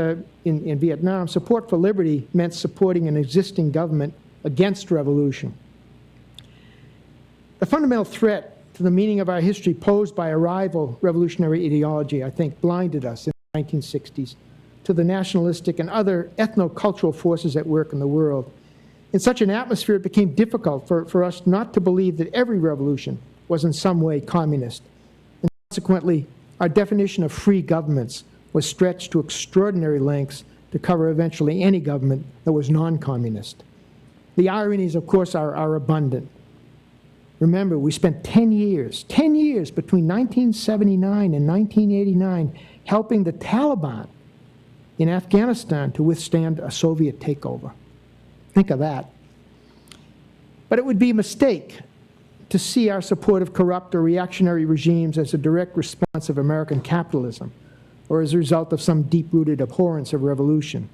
in Vietnam, support for liberty meant supporting an existing government against revolution. The fundamental threat to the meaning of our history posed by a rival revolutionary ideology, I think, blinded us in the 1960s to the nationalistic and other ethno-cultural forces at work in the world. In such an atmosphere, it became difficult for us not to believe that every revolution was in some way communist. And consequently, our definition of free governments was stretched to extraordinary lengths to cover eventually any government that was non-communist. The ironies, of course, are abundant. Remember, we spent 10 years between 1979 and 1989 helping the Taliban in Afghanistan to withstand a Soviet takeover. Think of that. But it would be a mistake to see our support of corrupt or reactionary regimes as a direct response of American capitalism or as a result of some deep-rooted abhorrence of revolution.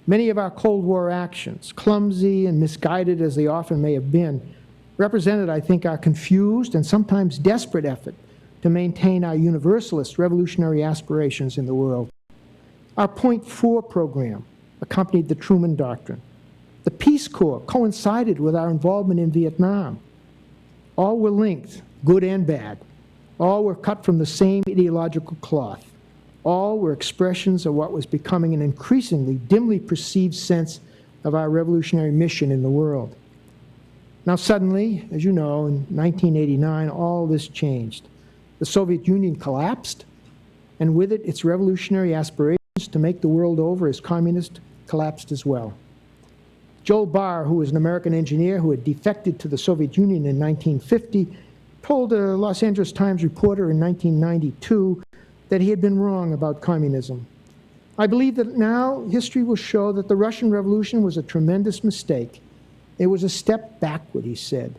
Many of our Cold War actions, clumsy and misguided as they often may have been, represented, I think, our confused and sometimes desperate effort to maintain our universalist revolutionary aspirations in the world. Our Point 4 program accompanied the Truman Doctrine. The Peace Corps coincided with our involvement in Vietnam. All were linked, good and bad. All were cut from the same ideological cloth. All were expressions of what was becoming an increasingly dimly perceived sense of our revolutionary mission in the world. Now suddenly, as you know, in 1989, all this changed. The Soviet Union collapsed, and with it, its revolutionary aspirations to make the world over as communist collapsed as well. Joel Barr, who was an American engineer who had defected to the Soviet Union in 1950, told a Los Angeles Times reporter in 1992 that he had been wrong about communism. I believe that now history will show that the Russian Revolution was a tremendous mistake. It was a step backward, he said.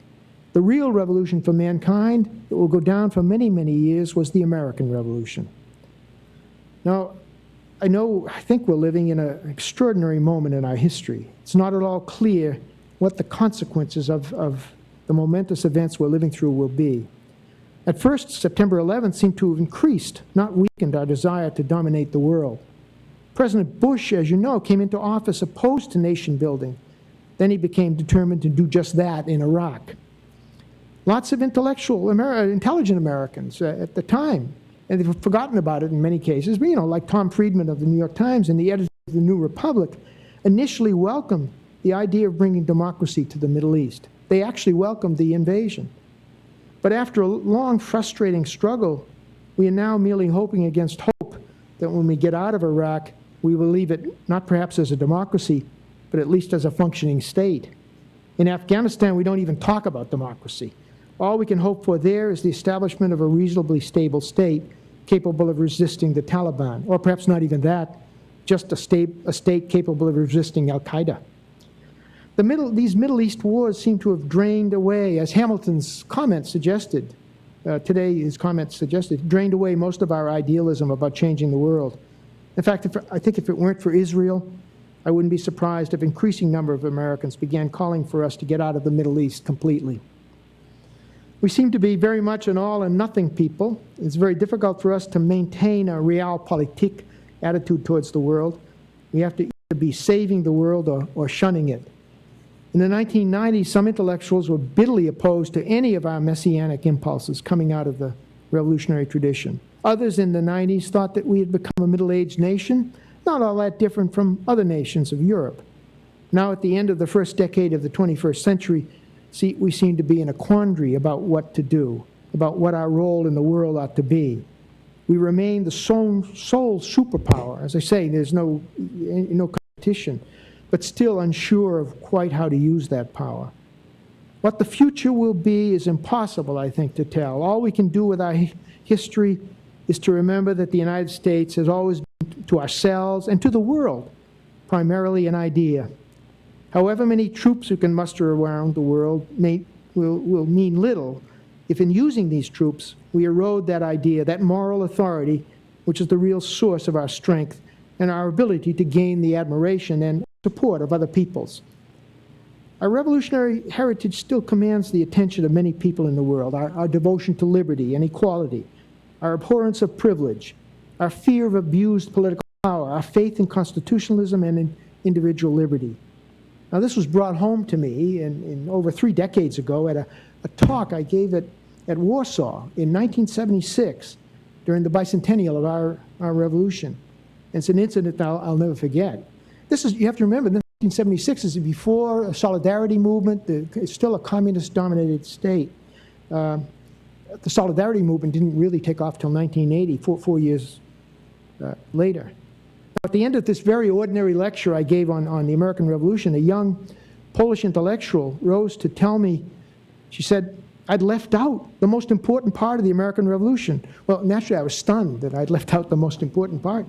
The real revolution for mankind that will go down for many, many years was the American Revolution. Now, I think we're living in an extraordinary moment in our history. It's not at all clear what the consequences of the momentous events we're living through will be. At first, September 11th seemed to have increased, not weakened, our desire to dominate the world. President Bush, as you know, came into office opposed to nation building. Then he became determined to do just that in Iraq. Lots of intelligent Americans at the time, and they've forgotten about it in many cases, but, like Tom Friedman of the New York Times and the editor the new republic, initially welcomed the idea of bringing democracy to the Middle East. They actually welcomed the invasion. But after a long, frustrating struggle, we are now merely hoping against hope that when we get out of Iraq, we will leave it not perhaps as a democracy, but at least as a functioning state. In Afghanistan, we don't even talk about democracy. All we can hope for there is the establishment of a reasonably stable state capable of resisting the Taliban, or perhaps not even that, just a state capable of resisting al-Qaeda. These Middle East wars seem to have drained away, as Hamilton's comments suggested, today his comments suggested, drained away most of our idealism about changing the world. In fact, I think if it weren't for Israel, I wouldn't be surprised if an increasing number of Americans began calling for us to get out of the Middle East completely. We seem to be very much an all and nothing people. It's very difficult for us to maintain a realpolitik attitude towards the world. We have to either be saving the world or shunning it. In the 1990s, some intellectuals were bitterly opposed to any of our messianic impulses coming out of the revolutionary tradition. Others in the 90s thought that we had become a middle-aged nation, not all that different from other nations of Europe. Now, at the end of the first decade of the 21st century, we seem to be in a quandary about what to do, about what our role in the world ought to be. We remain the sole superpower. As I say, there's no competition, but still unsure of quite how to use that power. What the future will be is impossible, I think, to tell. All we can do with our history is to remember that the United States has always been to ourselves and to the world primarily an idea. However many troops we can muster around the world will mean little if in using these troops we erode that idea, that moral authority, which is the real source of our strength and our ability to gain the admiration and support of other peoples. Our revolutionary heritage still commands the attention of many people in the world, our devotion to liberty and equality, our abhorrence of privilege, our fear of abused political power, our faith in constitutionalism and in individual liberty. Now, this was brought home to me in over 3 decades ago at a talk I gave at Warsaw in 1976 during the bicentennial of our revolution. And it's an incident I'll never forget. You have to remember, 1976 is before a solidarity movement. It's still a communist-dominated state. The solidarity movement didn't really take off till 1980, four years later. At the end of this very ordinary lecture I gave on the American Revolution, a young Polish intellectual rose to tell me, she said, I'd left out the most important part of the American Revolution. Well, naturally, I was stunned that I'd left out the most important part.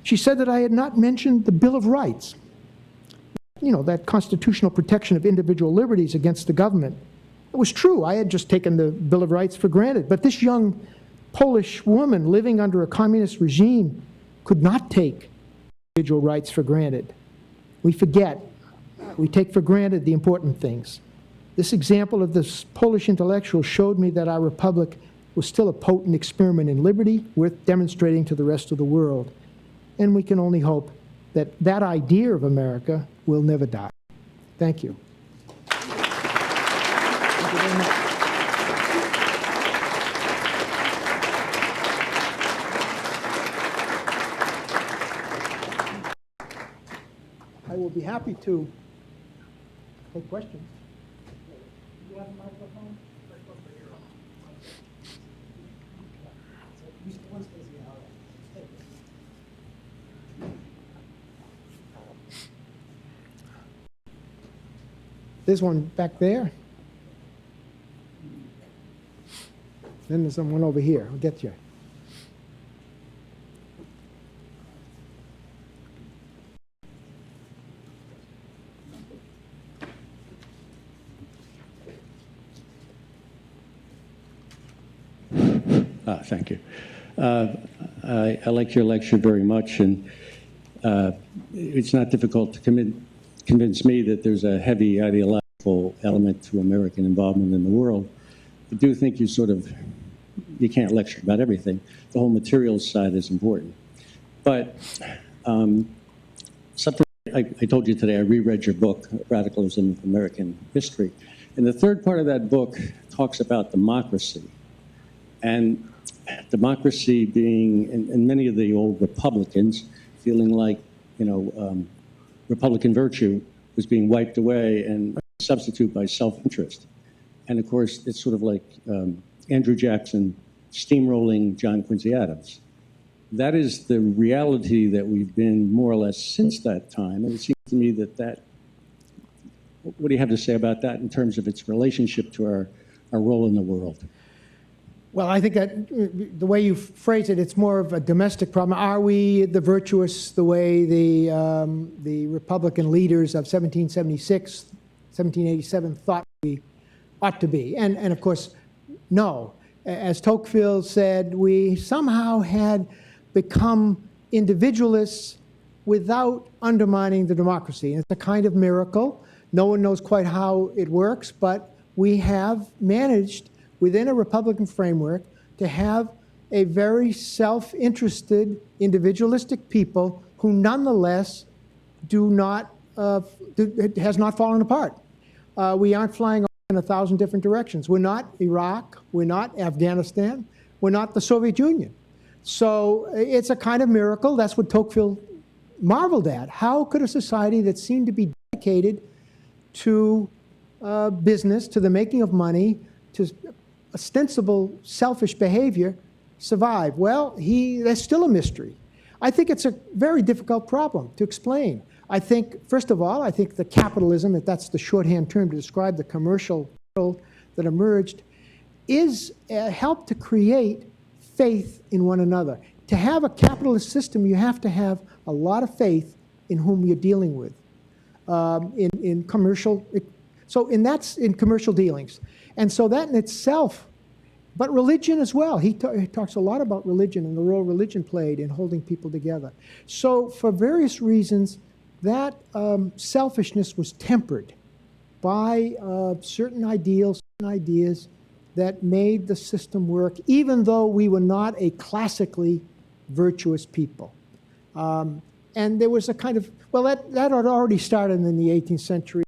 She said that I had not mentioned the Bill of Rights, that constitutional protection of individual liberties against the government. It was true. I had just taken the Bill of Rights for granted. But this young Polish woman living under a communist regime could not take individual rights for granted. We forget. We take for granted the important things. This example of this Polish intellectual showed me that our republic was still a potent experiment in liberty worth demonstrating to the rest of the world. And we can only hope that that idea of America will never die. Thank you. Thank you very much. I will be happy to take questions. Do you have a microphone? There's one back there. Then there's someone over here. I'll get you.
Thank you. I like your lecture very much, and it's not difficult to convince me that there's a heavy ideological element to American involvement in the world. I do think you can't lecture about everything. The whole materials side is important. But something I told you today, I reread your book, Radicalism of American History. And the third part of that book talks about democracy. And democracy being, and many of the old Republicans feeling like Republican virtue was being wiped away and substituted by self-interest. And of course, it's sort of like Andrew Jackson steamrolling John Quincy Adams. That is the reality that we've been more or less since that time. And it seems to me that what do you have to say about that in terms of its relationship to our role in the world?
Well, I think that the way you phrase it, it's more of a domestic problem. Are we the virtuous the way the Republican leaders of 1776, 1787 thought we ought to be? And of course, no. As Tocqueville said, we somehow had become individualists without undermining the democracy. And it's a kind of miracle. No one knows quite how it works, but we have managed within a Republican framework to have a very self-interested, individualistic people who nonetheless has not fallen apart. We aren't flying in 1,000 different directions. We're not Iraq, we're not Afghanistan, we're not the Soviet Union. So it's a kind of miracle. That's what Tocqueville marveled at. How could a society that seemed to be dedicated to business, to the making of money, to ostensible selfish behavior survive? Well, that's still a mystery. I think it's a very difficult problem to explain. I think, first of all, I think the capitalism, if that's the shorthand term to describe the commercial world that emerged, is helped to create faith in one another. To have a capitalist system, you have to have a lot of faith in whom you're dealing with in commercial. That's in commercial dealings. And so that in itself, but religion as well. He talks a lot about religion and the role religion played in holding people together. So for various reasons, that selfishness was tempered by certain ideals, certain ideas that made the system work, even though we were not a classically virtuous people. And there was a kind of, well, that had already started in the 18th century.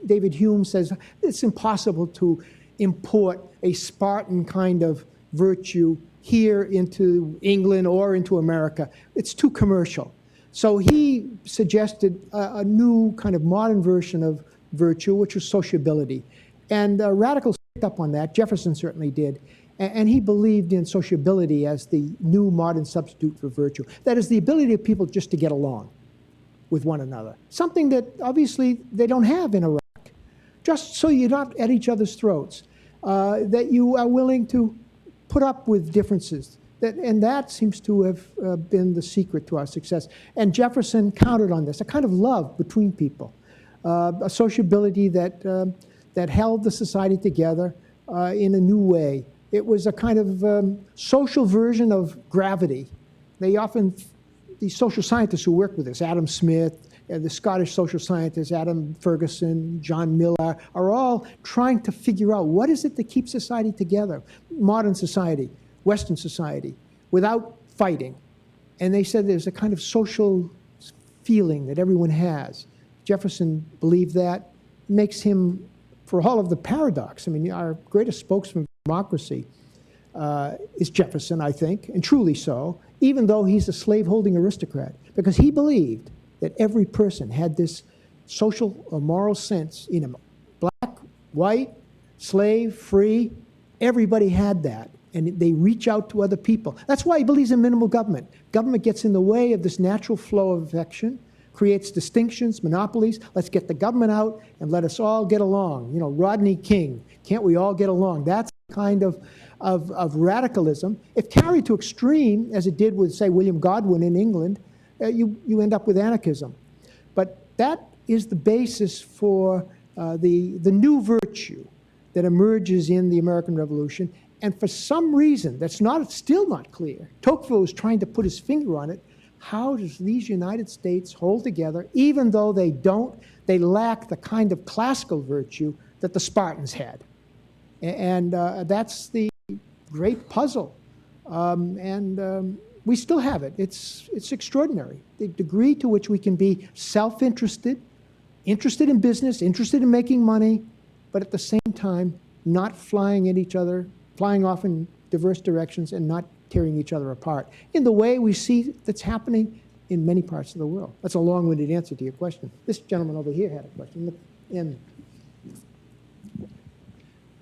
David Hume says it's impossible to import a Spartan kind of virtue here into England or into America. It's too commercial. So he suggested a new kind of modern version of virtue, which was sociability. And radicals picked up on that. Jefferson certainly did. And he believed in sociability as the new modern substitute for virtue. That is the ability of people just to get along with one another. Something that obviously they don't have in Iraq. Just so you're not at each other's throats. That you are willing to put up with differences. And that seems to have been the secret to our success. And Jefferson counted on this, a kind of love between people, a sociability that held the society together in a new way. It was a kind of social version of gravity. These social scientists who work with us, Adam Smith, the Scottish social scientists, Adam Ferguson, John Miller, are all trying to figure out what is it that keeps society together, modern society, Western society, without fighting. And they said there's a kind of social feeling that everyone has. Jefferson believed that. Makes him, for all of the paradox, I mean, our greatest spokesman for democracy is Jefferson, I think, and truly so, even though he's a slave-holding aristocrat, because he believed that every person had this social or moral sense in him. Black, white, slave, free, everybody had that. And they reach out to other people. That's why he believes in minimal government. Government gets in the way of this natural flow of affection, creates distinctions, monopolies. Let's get the government out and let us all get along. You know, Rodney King, can't we all get along? That's the kind of radicalism. If carried to extreme, as it did with, say, William Godwin in England, you end up with anarchism. But that is the basis for the new virtue that emerges in the American Revolution. And for some reason, that's still not clear, Tocqueville was trying to put his finger on it. How does these United States hold together, even though they lack the kind of classical virtue that the Spartans had? And that's the great puzzle. We still have it. It's extraordinary, the degree to which we can be self-interested, interested in business, interested in making money, but at the same time, not flying at each other, flying off in diverse directions and not tearing each other apart in the way we see that's happening in many parts of the world. That's a long-winded answer to your question. This gentleman over here had a question.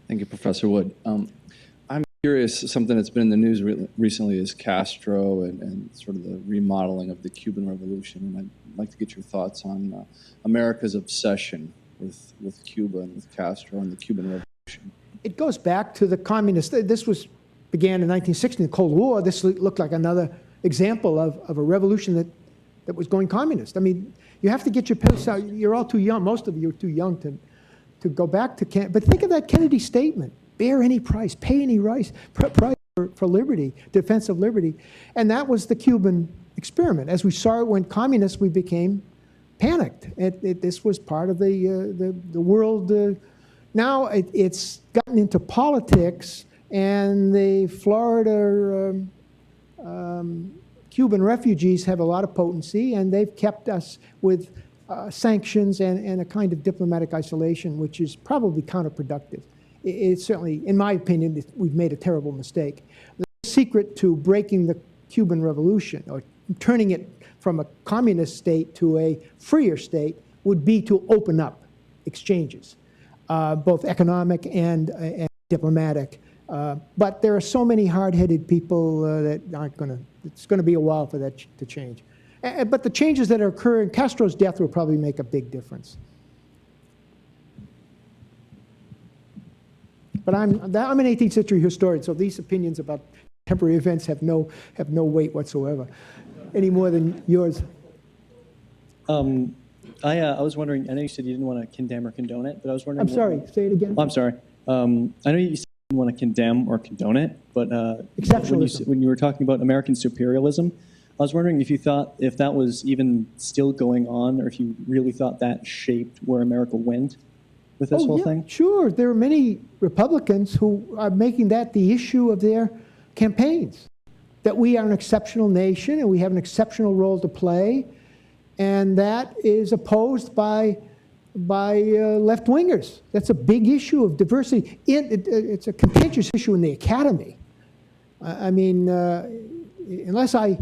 Thank you, Professor Wood. I'm curious, something that's been in the news recently is Castro and sort of the remodeling of the Cuban Revolution. And I'd like to get your thoughts on America's obsession with Cuba and with Castro and the Cuban Revolution.
It goes back to the communist. This began in 1960, the Cold War. This looked like another example of a revolution that was going communist. I mean, you have to get your piss out. You're all too young. Most of you are too young to go back to Kennedy. But think of that Kennedy statement: bear any price, pay any price for liberty, defense of liberty. And that was the Cuban experiment. As we saw it went communist, we became panicked. This was part of the world. Now it's gotten into politics, and the Florida Cuban refugees have a lot of potency, and they've kept us with sanctions and a kind of diplomatic isolation, which is probably counterproductive. It's certainly, in my opinion, we've made a terrible mistake. The secret to breaking the Cuban Revolution, or turning it from a communist state to a freer state, would be to open up exchanges, both economic and diplomatic. But there are so many hard-headed people that aren't going to, it's going to be a while for that to change. But the changes that are occurring, Castro's death will probably make a big difference. But I'm an 18th century historian, so these opinions about contemporary events have no weight whatsoever, any more than yours.
I was wondering, I know you said you didn't want to condemn or condone it, but I was wondering.
I'm sorry, say it again.
Oh, I'm sorry. I know you said you didn't want to condemn or condone it, but when you were talking about American superialism, I was wondering if you thought if that was even still going on, or if you really thought that shaped where America went with this whole thing?
Sure. There are many Republicans who are making that the issue of their campaigns, that we are an exceptional nation and we have an exceptional role to play, and that is opposed by left-wingers. That's a big issue of diversity. It's a contentious issue in the academy. I mean, unless I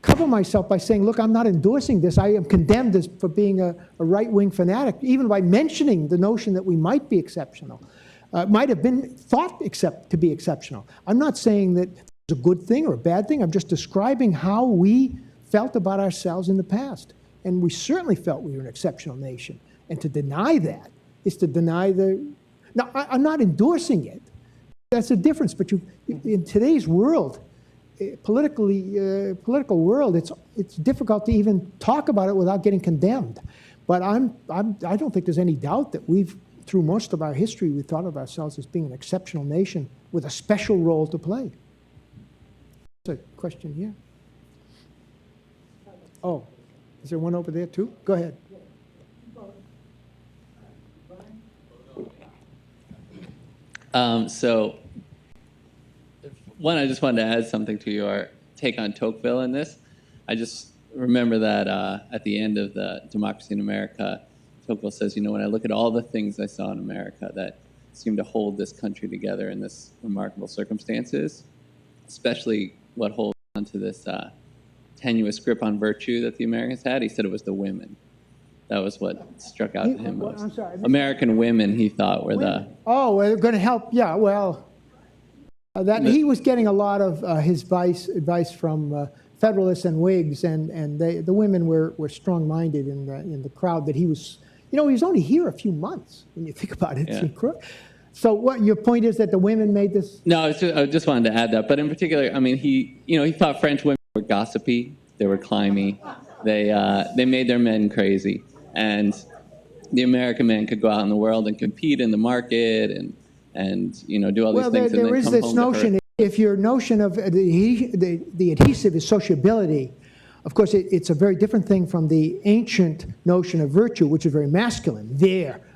cover myself by saying, look, I'm not endorsing this, I am condemned as for being a right-wing fanatic, even by mentioning the notion that we might be exceptional, might have been thought to be exceptional. I'm not saying that it's a good thing or a bad thing. I'm just describing how we felt about ourselves in the past. And we certainly felt we were an exceptional nation. And to deny that is to deny the... Now, I'm not endorsing it. That's a difference. But in today's world, political world, it's difficult to even talk about it without getting condemned. But I don't think there's any doubt that through most of our history, we thought of ourselves as being an exceptional nation with a special role to play. There's a question here. Oh, is there one over there too? Go ahead.
So, one, I just wanted to add something to your take on Tocqueville in this. I just remember that at the end of the Democracy in America, Tocqueville says, when I look at all the things I saw in America that seem to hold this country together in this remarkable circumstances, especially what holds on to this tenuous grip on virtue that the Americans had, he said it was the women. That was what struck out to him most.
I'm sorry.
American women, he thought, were the...
Oh, they're going to help. Yeah, well, he was getting a lot of his advice from Federalists and Whigs, and the women were strong-minded in the crowd that he was... he was only here a few months, when you think about it.
Yeah.
So what your point is that the women made this?
No, I just wanted to add that. But in particular, I mean, he thought French women were gossipy, they were climby, they made their men crazy, and the American man could go out in the world and compete in the market and do all these things.
Well, there is this notion. If your notion of the adhesive is sociability, of course, it's a very different thing from the ancient notion of virtue, which is very masculine.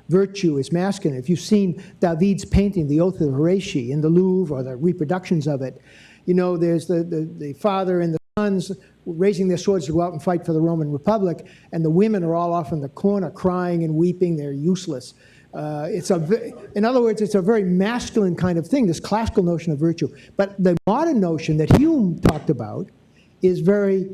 Virtue is masculine. If you've seen David's painting, The Oath of Horace, in the Louvre, or the reproductions of it, there's the father and the sons raising their swords to go out and fight for the Roman Republic, and the women are all off in the corner crying and weeping. They're useless. In other words, it's a very masculine kind of thing, this classical notion of virtue. But the modern notion that Hume talked about is very,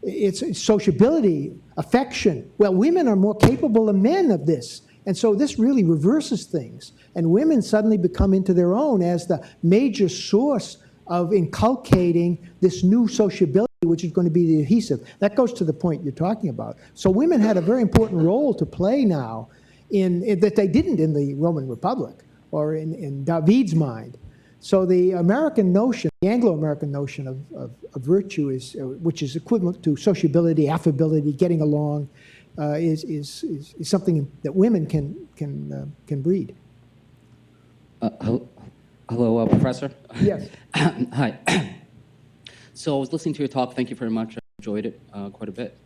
it's sociability, affection. Well, women are more capable than men of this. And so this really reverses things. And women suddenly become into their own as the major source of inculcating this new sociability, which is going to be the adhesive. That goes to the point you're talking about. So women had a very important role to play now that they didn't in the Roman Republic or in David's mind. So the American notion, the Anglo-American notion of virtue, which is equivalent to sociability, affability, getting along, is something that women can breed.
Hello, Professor.
Yes.
Hi. So I was listening to your talk. Thank you very much. I enjoyed it quite a bit.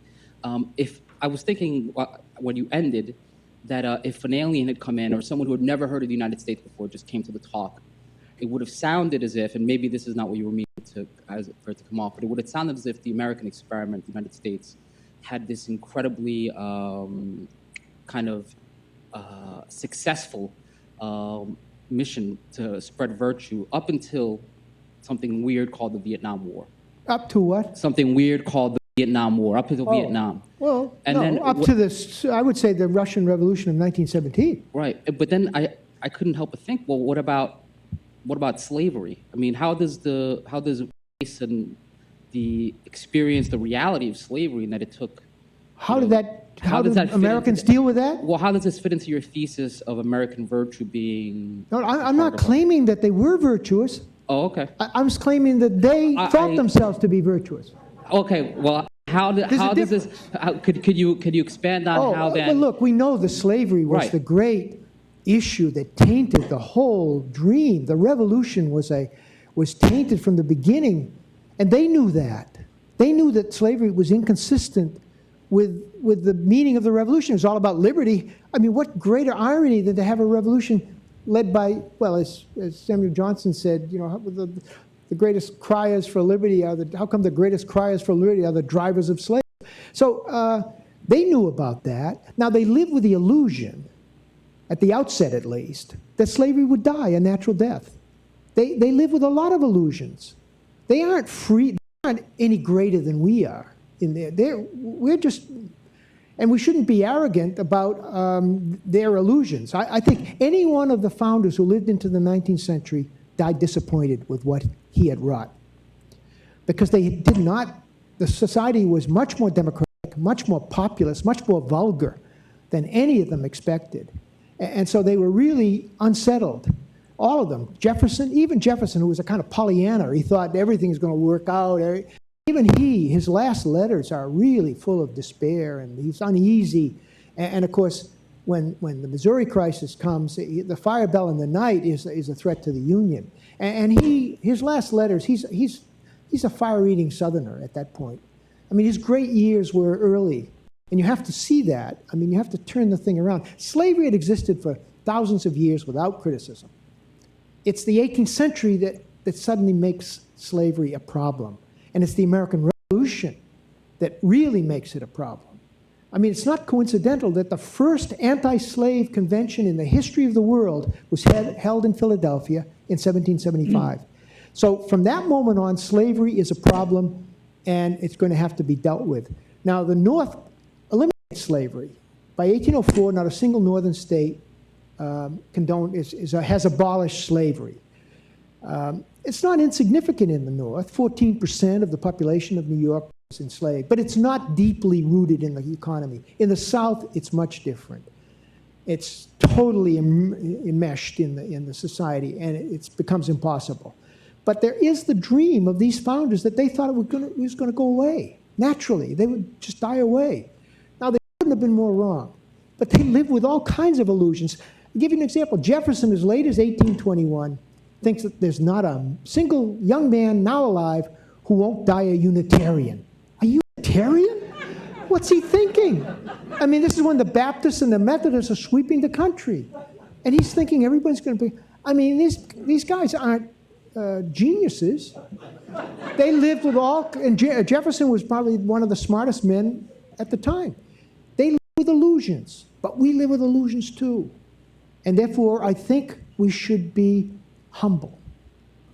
If I was thinking when you ended that if an alien had come in or someone who had never heard of the United States before just came to the talk, it would have sounded as if, and maybe this is not what you were meaning for it to come off, but it would have sounded as if the American experiment, the United States, had this incredibly kind of successful mission to spread virtue up until something weird called the Vietnam War.
Up to what?
Something weird called the Vietnam War, up until Vietnam.
Well,
and
no,
then
up to this, I would say the Russian Revolution of 1917.
Right, but then I couldn't help but think, well, what about slavery? I mean, how does race and the experience, the reality of slavery, and that it took. How did
Americans deal with that?
Well, how does this fit into your thesis of American virtue being?
No, I'm not claiming that they were virtuous.
Oh, okay.
I'm just claiming that they thought themselves to be virtuous.
Okay, well, could you expand on how that?
Well, look, we know the slavery was the great issue that tainted the whole dream. The revolution was tainted from the beginning, and they knew that. They knew that slavery was inconsistent with the meaning of the revolution. It was all about liberty. I mean, what greater irony than to have a revolution led by, well, as Samuel Johnson said, you know, the greatest criers for liberty how come the greatest criers for liberty are the drivers of slaves? So they knew about that. Now, they lived with the illusion, at the outset at least, that slavery would die a natural death. They live with a lot of illusions. They aren't free, they aren't any greater than we are in there. We're just, and we shouldn't be arrogant about their illusions. I think any one of the founders who lived into the 19th century died disappointed with what he had wrought. Because they did not, the society was much more democratic, much more populous, much more vulgar than any of them expected. And so they were really unsettled, all of them. Jefferson, even Jefferson, who was a kind of Pollyanna, he thought everything's going to work out. Even his last letters are really full of despair, and he's uneasy. And of course, when the Missouri crisis comes, the fire bell in the night is a threat to the Union. And his last letters, he's a fire-eating Southerner at that point. I mean, his great years were early. And you have to see that. I mean, you have to turn the thing around. Slavery had existed for thousands of years without criticism. It's the 18th century that suddenly makes slavery a problem. And it's the American Revolution that really makes it a problem. I mean, it's not coincidental that the first anti-slave convention in the history of the world was held in Philadelphia in 1775. So from that moment on, slavery is a problem, and it's going to have to be dealt with. Now, the North eliminated slavery. By 1804, not a single northern state has abolished slavery. It's not insignificant in the North. 14% of the population of New York is enslaved, but it's not deeply rooted in the economy. In the South, it's much different. It's totally enmeshed in the society, and it becomes impossible. But there is the dream of these founders that they thought it was going to go away. Naturally, they would just die away. Now, they couldn't have been more wrong, but they lived with all kinds of illusions. I'll give you an example. Jefferson, as late as 1821, thinks that there's not a single young man now alive who won't die a Unitarian. A Unitarian? What's he thinking? I mean, this is when the Baptists and the Methodists are sweeping the country. And he's thinking everybody's going to be... I mean, these guys aren't geniuses. They lived with all... And Jefferson was probably one of the smartest men at the time. They live with illusions, but we live with illusions too. And therefore, I think we should be humble.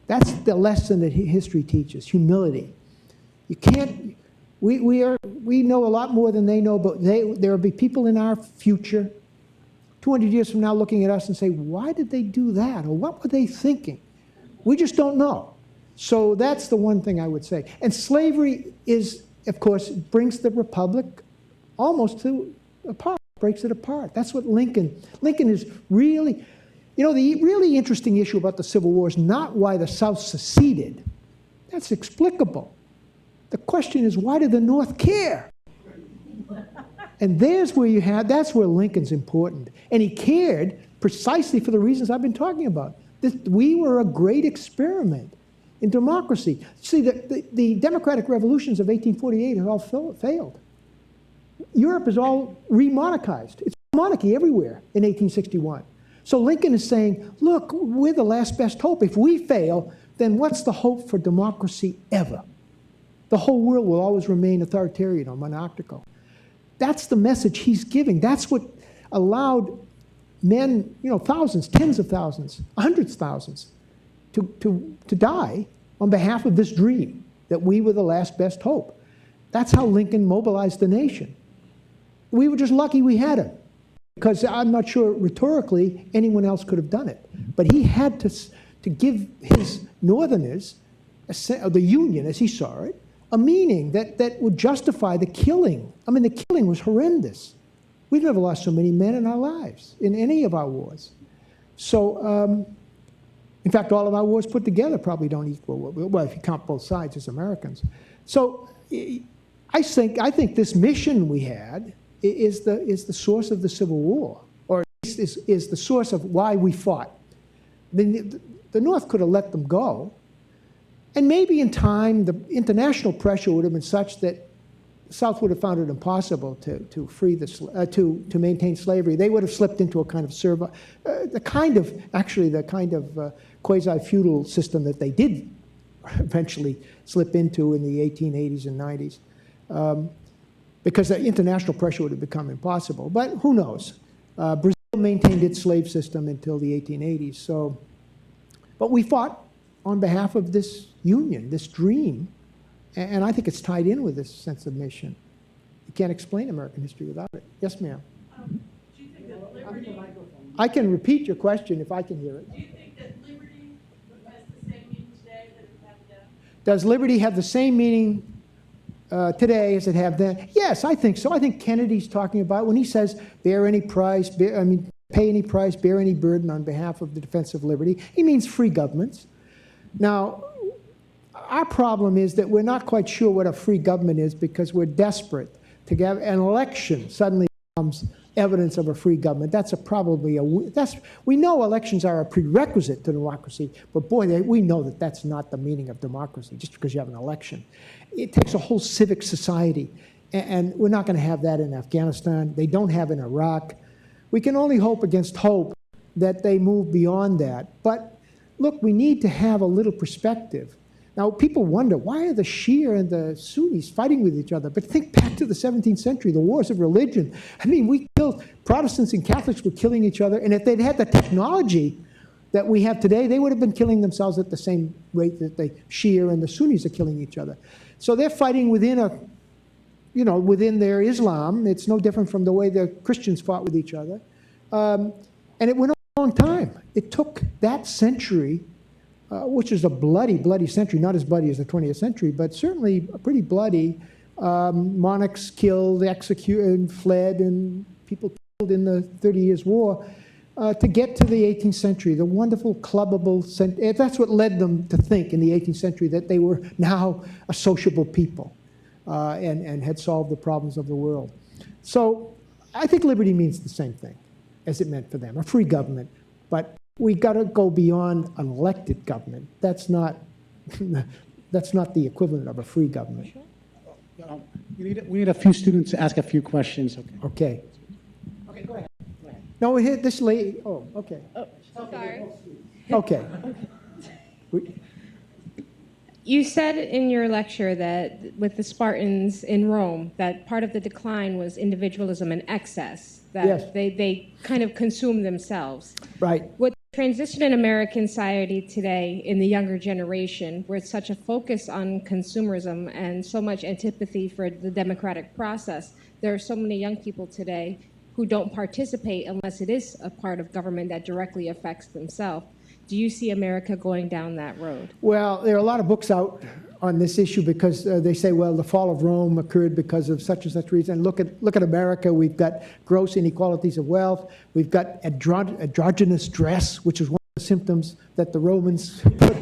That's the lesson that history teaches, humility. You can't, we know a lot more than they know, but there will be people in our future, 200 years from now, looking at us and say, why did they do that? Or what were they thinking? We just don't know. So that's the one thing I would say. And slavery is, of course, brings the republic almost to apart, breaks it apart. That's what Lincoln is really, you know, the really interesting issue about the Civil War is not why the South seceded. That's explicable. The question is, why did the North care? And that's where Lincoln's important. And he cared precisely for the reasons I've been talking about. We were a great experiment in democracy. See, the democratic revolutions of 1848 have all failed. Europe is all remonarchized. It's monarchy everywhere in 1861. So Lincoln is saying, look, we're the last best hope. If we fail, then what's the hope for democracy ever? The whole world will always remain authoritarian or monarchical. That's the message he's giving. That's what allowed men, you know, thousands, tens of thousands, hundreds of thousands, to die on behalf of this dream that we were the last best hope. That's how Lincoln mobilized the nation. We were just lucky we had him, because I'm not sure rhetorically anyone else could have done it. But he had to give his Northerners, the Union as he saw it, a meaning that would justify the killing. I mean, the killing was horrendous. We've never lost so many men in our lives in any of our wars. So, in fact, all of our wars put together probably don't equal, well, if you count both sides as Americans. So I think this mission we had is the source of the Civil War, or at least is the source of why we fought. The North could have let them go, and maybe in time the international pressure would have been such that the South would have found it impossible to free to maintain slavery. They would have slipped into a kind of the kind of quasi-feudal system that they did eventually slip into in the 1880s and 90s, because the international pressure would have become impossible. But who knows? Brazil maintained its slave system until the 1880s. So, but we fought on behalf of this union, this dream. And I think it's tied in with this sense of mission. You can't explain American history without it. Yes, ma'am.
Do you think that liberty...
I can repeat your question if I can hear it.
Do you think that liberty has the same meaning today that it had then?
Does liberty have the same meaning today as it had then? Yes, I think so. I think Kennedy's talking about when he says, bear any price, pay any price, bear any burden on behalf of the defense of liberty. He means free governments. Now, our problem is that we're not quite sure what a free government is because we're desperate to get an election suddenly becomes evidence of a free government. We know elections are a prerequisite to democracy, but boy, we know that that's not the meaning of democracy just because you have an election. It takes a whole civic society, and we're not going to have that in Afghanistan. They don't have in Iraq. We can only hope against hope that they move beyond that. But look, we need to have a little perspective. Now, people wonder, why are the Shia and the Sunnis fighting with each other? But think back to the 17th century, the wars of religion. I mean, Protestants and Catholics were killing each other, and if they'd had the technology that we have today, they would have been killing themselves at the same rate that the Shia and the Sunnis are killing each other. So they're fighting within within their Islam. It's no different from the way the Christians fought with each other. And it went on a long time. It took that century, which is a bloody, bloody century, not as bloody as the 20th century, but certainly pretty bloody. Monarchs killed, executed, fled, and people killed in the 30 Years' War to get to the 18th century, the wonderful clubbable, that's what led them to think in the 18th century that they were now a sociable people and had solved the problems of the world. So I think liberty means the same thing as it meant for them, a free government, but we got to go beyond an elected government. That's not the equivalent of a free government.
We need a few students to ask a few questions.
Okay. Okay, go ahead. No, we hit this lady. Oh, okay.
Oh, sorry.
Okay.
You said in your lecture that with the Spartans in Rome, that part of the decline was individualism and excess. that
Yes.
they kind of consume themselves.
Right.
With the transition in American society today in the younger generation, where it's such a focus on consumerism and so much antipathy for the democratic process, there are so many young people today who don't participate unless it is a part of government that directly affects themselves. Do you see America going down that road?
Well, there are a lot of books out on this issue because they say, well, the fall of Rome occurred because of such and such reason. Look at America. We've got gross inequalities of wealth. We've got androgynous dress, which is one of the symptoms that the Romans put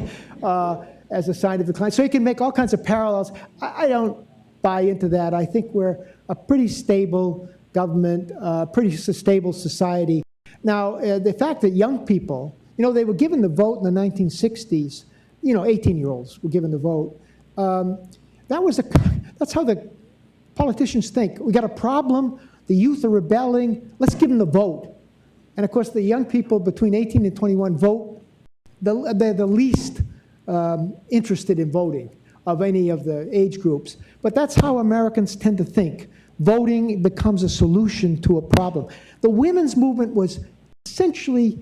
as a sign of decline. So you can make all kinds of parallels. I don't buy into that. I think we're a pretty stable government, pretty stable society. Now, the fact that young people, you know, they were given the vote in the 1960s. You know, 18-year-olds were given the vote. That's how the politicians think. We got a problem. The youth are rebelling. Let's give them the vote. And of course, the young people between 18 and 21 vote. They're the least interested in voting of any of the age groups. But that's how Americans tend to think. Voting becomes a solution to a problem. The women's movement was essentially,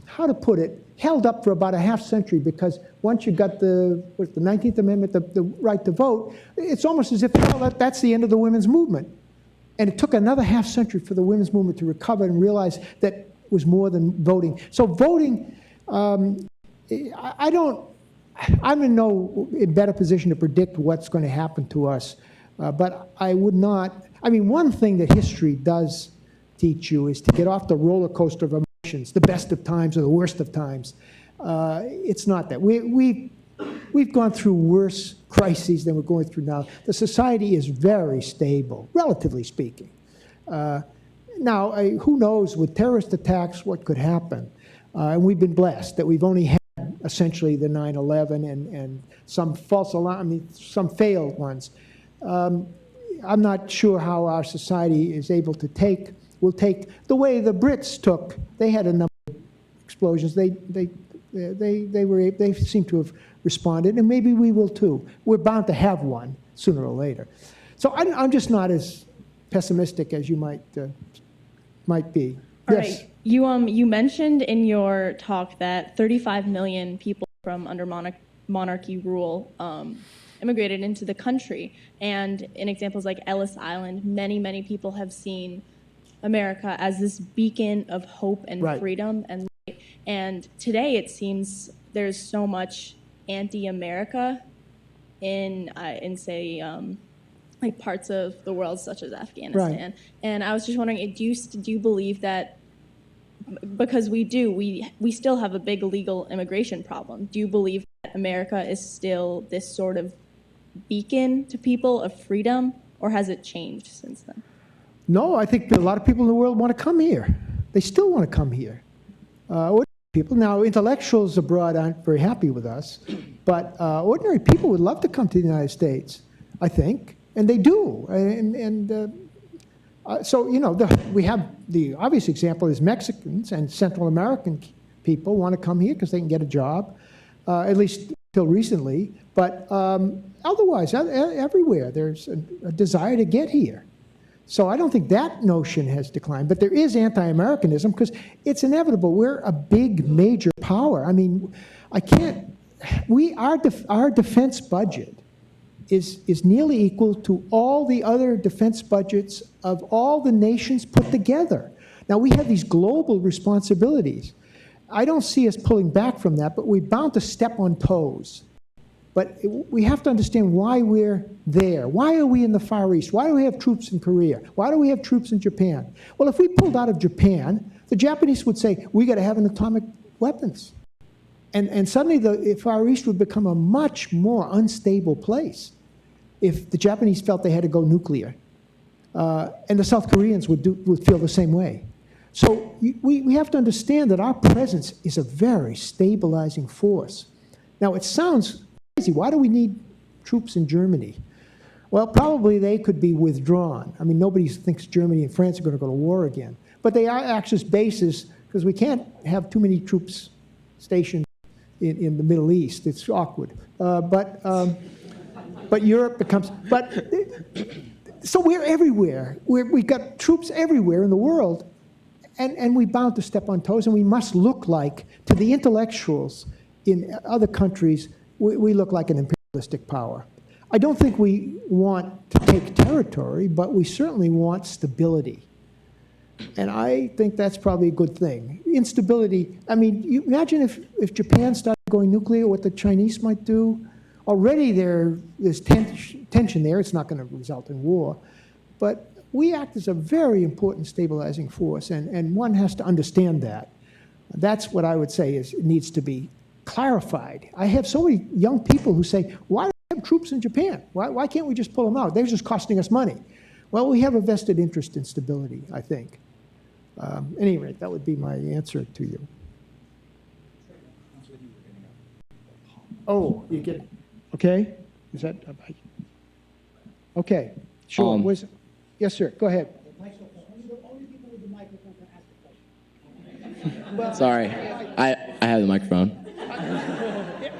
how to put it, held up for about a half century because once you got the 19th Amendment, the right to vote, it's almost as if, well, that's the end of the women's movement. And it took another half century for the women's movement to recover and realize that it was more than voting. So voting, I'm in no better position to predict what's going to happen to us. But I would not, I mean, one thing that history does teach you is to get off the roller coaster of emotions, the best of times or the worst of times. It's not that. We've gone through worse crises than we're going through now. The society is very stable, relatively speaking. Now, who knows, with terrorist attacks, what could happen? And we've been blessed that we've only had essentially the 9/11 and some false alarm, I mean, some failed ones. I'm not sure how our society is able to will take the way the Brits took. They had a number of explosions. They seem to have responded, and maybe we will too. We're bound to have one sooner or later. So I'm just not as pessimistic as you might be.
All
Yes.
right. You mentioned in your talk that 35 million people from under monarchy rule immigrated into the country. And in examples like Ellis Island, many people have seen America as this beacon of hope and
Right.
freedom and light. And today it seems there's so much anti-America in say, like parts of the world such as Afghanistan.
Right.
And I was just wondering, do you believe that, because we still have a big illegal immigration problem, do you believe that America is still this sort of beacon to people of freedom, or has it changed since then?
No, I think a lot of people in the world want to come here. They still want to come here. Ordinary people. Now, intellectuals abroad aren't very happy with us, but ordinary people would love to come to the United States, I think, and they do. So, you know, we have the obvious example is Mexicans and Central American people want to come here because they can get a job, at least until recently. But otherwise, everywhere, there's a desire to get here. So I don't think that notion has declined. But there is anti-Americanism because it's inevitable. We're a big, major power. I mean, our defense budget is nearly equal to all the other defense budgets of all the nations put together. Now, we have these global responsibilities. I don't see us pulling back from that, but we're bound to step on toes. But we have to understand why we're there. Why are we in the Far East? Why do we have troops in Korea? Why do we have troops in Japan? Well, if we pulled out of Japan, the Japanese would say, we got to have an atomic weapons. And suddenly the Far East would become a much more unstable place if the Japanese felt they had to go nuclear. And the South Koreans would feel the same way. So we have to understand that our presence is a very stabilizing force. Now, it sounds crazy. Why do we need troops in Germany? Well, probably they could be withdrawn. I mean, nobody thinks Germany and France are going to go to war again. But they are Axis bases because we can't have too many troops stationed in the Middle East. It's awkward. But Europe becomes... But So we're everywhere. We've got troops everywhere in the world, and we're bound to step on toes, and we must look like, to the intellectuals in other countries, we look like an imperialistic power. I don't think we want to take territory, but we certainly want stability. And I think that's probably a good thing. Instability, I mean, you imagine if Japan started going nuclear, what the Chinese might do. Already there's tension there. It's not going to result in war. But we act as a very important stabilizing force, and one has to understand that. That's what I would say is it needs to be clarified. I have so many young people who say, why do we have troops in Japan? Why can't we just pull them out? They're just costing us money. Well, we have a vested interest in stability, I think. At any rate, that would be my answer to you. Oh, you get it. Okay. Is that okay? Sure. Yes, sir. Go ahead.
Sorry, I have the microphone.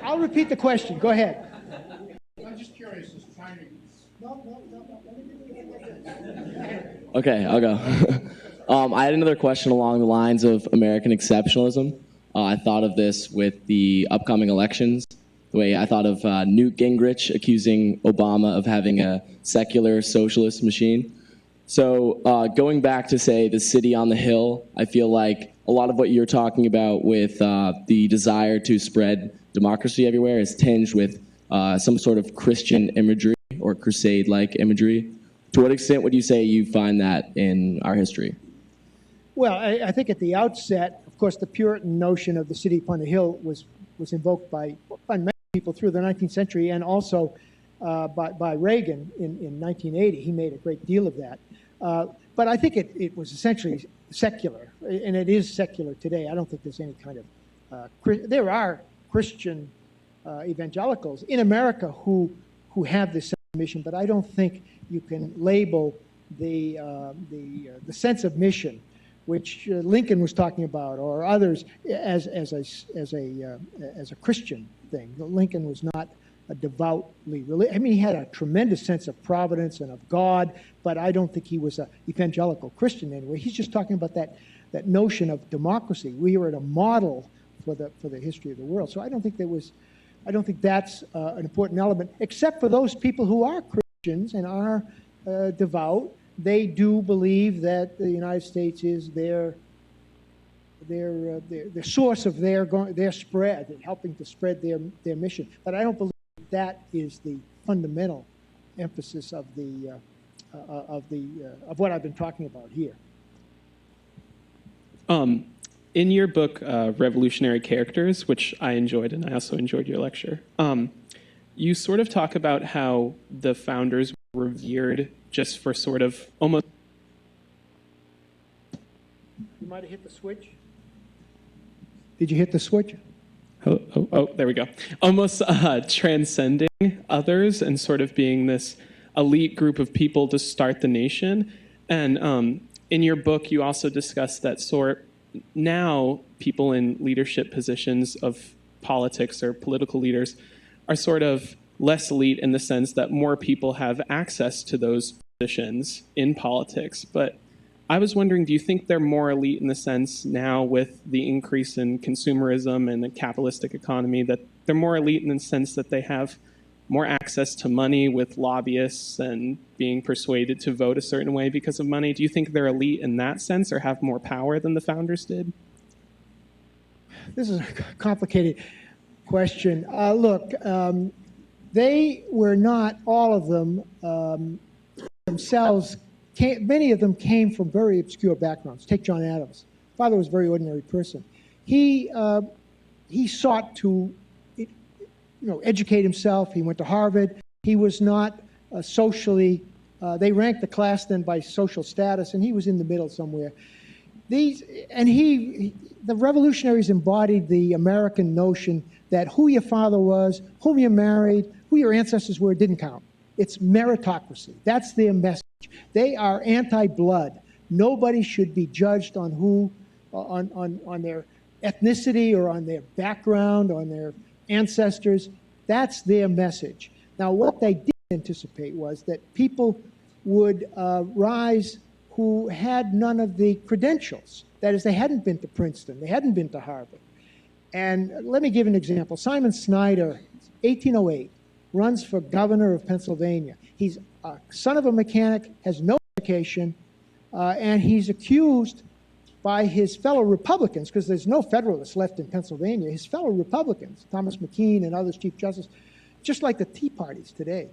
I'll repeat the question. Go ahead.
I'm just curious. Is China?
Okay, I'll go. I had another question along the lines of American exceptionalism. I thought of this with the upcoming elections. The way I thought of Newt Gingrich accusing Obama of having a secular socialist machine. So going back to, say, the city on the hill, I feel like a lot of what you're talking about with the desire to spread democracy everywhere is tinged with some sort of Christian imagery or crusade-like imagery. To what extent would you say you find that in our history?
Well, I think at the outset, of course, the Puritan notion of the city upon the hill was invoked by many people through the 19th century, and also by Reagan in 1980. He made a great deal of that. But I think it was essentially secular, and it is secular today. I don't think there's any kind of there are Christian evangelicals in America who have this mission, but I don't think you can label the sense of mission, which Lincoln was talking about, or others, as a Christian thing. Lincoln was not a devoutly religious. I mean, he had a tremendous sense of providence and of God, but I don't think he was an evangelical Christian anyway. He's just talking about that notion of democracy. We are at a model for the history of the world. So I don't think that's an important element, except for those people who are Christians and are devout. They do believe that the United States is their source of their spread, helping to spread their mission. But I don't believe that is the fundamental emphasis of what I've been talking about here.
In your book, Revolutionary Characters, which I enjoyed, and I also enjoyed your lecture, you sort of talk about how the founders were revered just for sort of almost...
You might have hit the switch. Did you hit the switch?
Oh, there we go. Almost transcending others and sort of being this elite group of people to start the nation. And in your book, you also discuss that now people in leadership positions of politics or political leaders are sort of less elite in the sense that more people have access to those positions in politics. But I was wondering, do you think they're more elite in the sense now with the increase in consumerism and the capitalistic economy, that they're more elite in the sense that they have more access to money with lobbyists and being persuaded to vote a certain way because of money? Do you think they're elite in that sense or have more power than the founders did?
This is a complicated question. Look, they were not, all of them themselves, many of them came from very obscure backgrounds. Take John Adams. Father was a very ordinary person. He sought to educate himself. He went to Harvard. He was not socially, they ranked the class then by social status, and he was in the middle somewhere. The revolutionaries embodied the American notion that who your father was, whom you married, who your ancestors were, didn't count. It's meritocracy. That's their message. They are anti-blood. Nobody should be judged on on their ethnicity or on their background, on their ancestors. That's their message. Now, what they did anticipate was that people would rise who had none of the credentials. That is, they hadn't been to Princeton, they hadn't been to Harvard. And let me give an example. Simon Snyder, 1808, runs for governor of Pennsylvania. He's a son of a mechanic, has no education, and he's accused by his fellow Republicans, because there's no Federalists left in Pennsylvania, his fellow Republicans, Thomas McKean and others, Chief Justice, just like the Tea Parties today,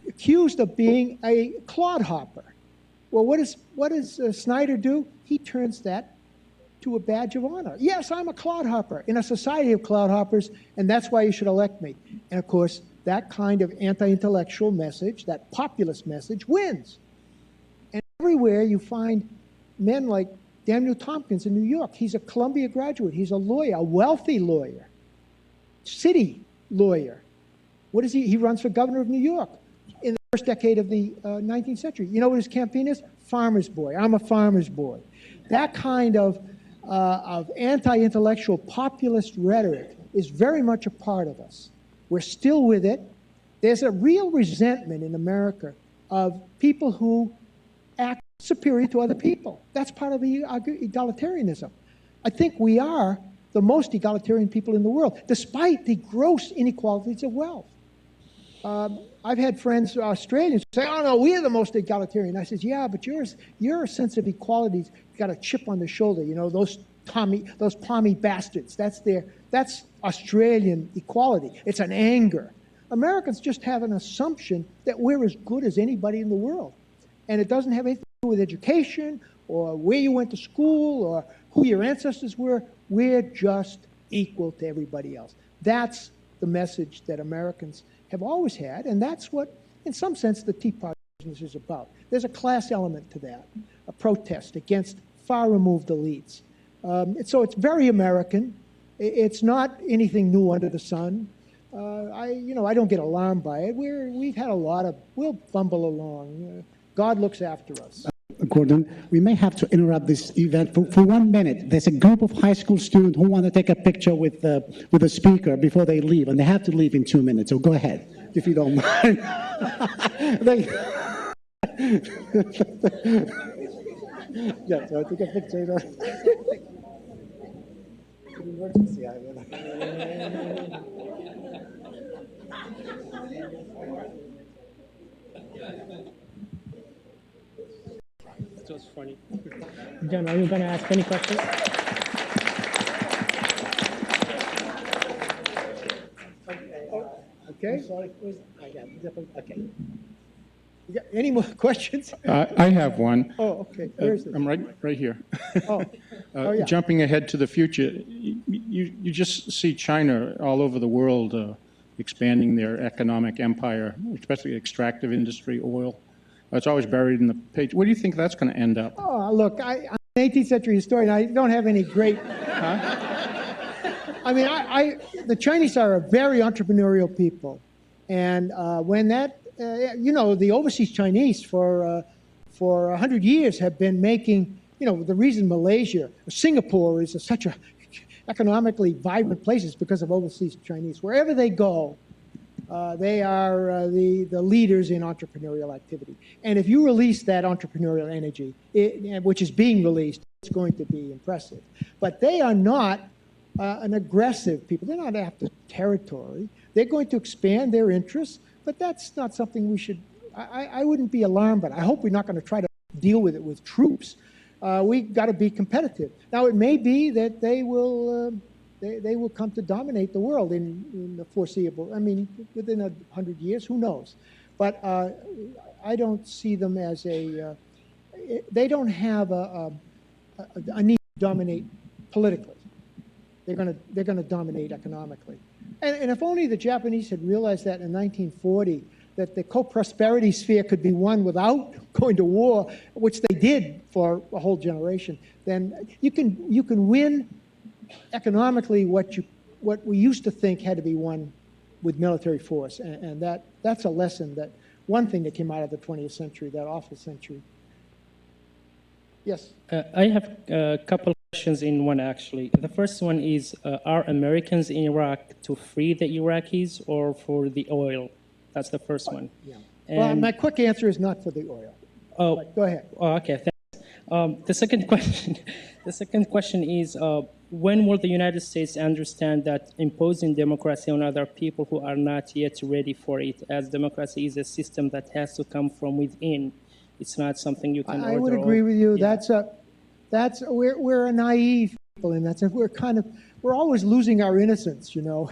accused of being a clodhopper. Well, what does Snyder do? He turns that to a badge of honor. Yes, I'm a clodhopper in a society of clodhoppers, and that's why you should elect me. And of course, that kind of anti-intellectual message, that populist message, wins. And everywhere you find men like Daniel Tompkins in New York. He's a Columbia graduate. He's a lawyer, a wealthy lawyer, city lawyer. What is he? He runs for governor of New York in the first decade of the 19th century. You know what his campaign is? Farmer's boy. I'm a farmer's boy. That kind of anti-intellectual populist rhetoric is very much a part of us. We're still with it. There's a real resentment in America of people who act superior to other people. That's part of egalitarianism. I think we are the most egalitarian people in the world, despite the gross inequalities of wealth. I've had friends, Australians, say, oh no, we are the most egalitarian. I says, yeah, but your sense of equality's got a chip on the shoulder, you know, those palmy bastards. That's Australian equality. It's an anger. Americans just have an assumption that we're as good as anybody in the world. And it doesn't have anything to do with education or where you went to school or who your ancestors were. We're just equal to everybody else. That's the message that Americans have always had, and that's what, in some sense, the Tea Party business is about. There's a class element to that, a protest against far-removed elites. So it's very American. It's not anything new under the sun. I don't get alarmed by it. We've had we'll bumble along. God looks after us.
Gordon, we may have to interrupt this event for 1 minute. There's a group of high school students who want to take a picture with the speaker before they leave, and they have to leave in 2 minutes. So go ahead, if you don't mind. Yeah, so I take a picture. Emergency.
It was funny. John, are you going to ask any questions?
Okay. Sorry. Okay. You got any more questions?
I have one.
Oh, okay. Where is it?
I'm right here.
Oh. Yeah.
Jumping ahead to the future, you just see China all over the world expanding their economic empire, especially extractive industry, oil. It's always buried in the page. Where do you think that's going to end up?
Oh, look, I'm an 18th century historian. I don't have any great... I mean, the Chinese are a very entrepreneurial people. And when that, the overseas Chinese for 100 years have been making, the reason Malaysia, Singapore is such a economically vibrant place is because of overseas Chinese. Wherever they go, they are the leaders in entrepreneurial activity. And if you release that entrepreneurial energy, which is being released, it's going to be impressive. But they are not an aggressive people. They're not after territory. They're going to expand their interests, but that's not something we should, I wouldn't be alarmed, but I hope we're not going to try to deal with it with troops. We've got to be competitive. Now, it may be that they will come to dominate the world in the foreseeable, within 100 years, who knows? But I don't see them as they don't have a need to dominate politically. They're going to dominate economically. And if only the Japanese had realized that in 1940, that the co-prosperity sphere could be won without going to war, which they did for a whole generation, then you can win economically what we used to think had to be won with military force. And that's a lesson, one thing that came out of the 20th century, that awful century. Yes?
I have a couple of questions in one, actually. The first one is, are Americans in Iraq to free the Iraqis or for the oil? That's the first one.
Yeah. Well, my quick answer is not for the oil.
Oh,
But go ahead.
Okay, thanks. The second question, the second question is, when will the United States understand that imposing democracy on other people who are not yet ready for it, as democracy is a system that has to come from within? It's not something you can order.
I would agree with you.
Yeah.
We're a naive people in that sense. We're always losing our innocence, you know,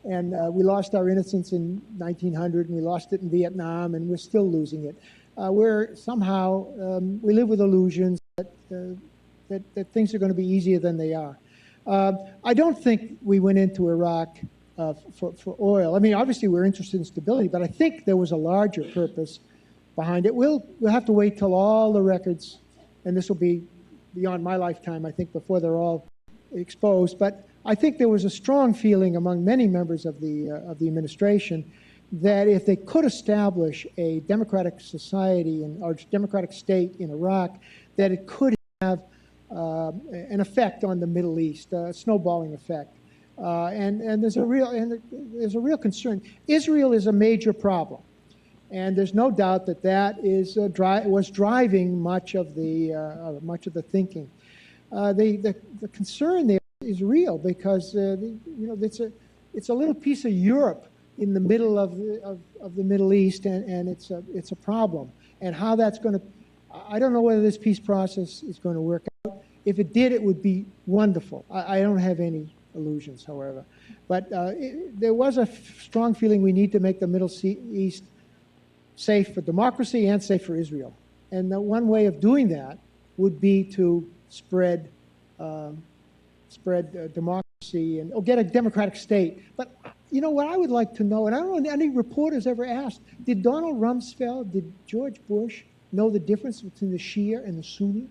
and we lost our innocence in 1900, and we lost it in Vietnam, and we're still losing it. We're somehow we live with illusions that things are going to be easier than they are. I don't think we went into Iraq for oil. I mean, obviously we're interested in stability, but I think there was a larger purpose behind it. We'll have to wait till all the records, and this will be beyond my lifetime, I think, before they're all exposed. But I think there was a strong feeling among many members of the administration that if they could establish a democratic society or democratic state in Iraq, that it could have an effect on the Middle East, a snowballing effect. And there's a real concern. Israel is a major problem, and there's no doubt that was driving much of the thinking. The concern there is real because it's a little piece of Europe in the middle of the Middle East, and it's a problem. And how that's going to, I don't know whether this peace process is going to work out. If it did, it would be wonderful. I don't have any illusions, however. But there was a strong feeling we need to make the Middle East safe for democracy and safe for Israel. And the one way of doing that would be to spread democracy and get a democratic state. But you know what I would like to know, and I don't know any reporters ever asked, did Donald Rumsfeld, did George Bush know the difference between the Shia and the Sunni?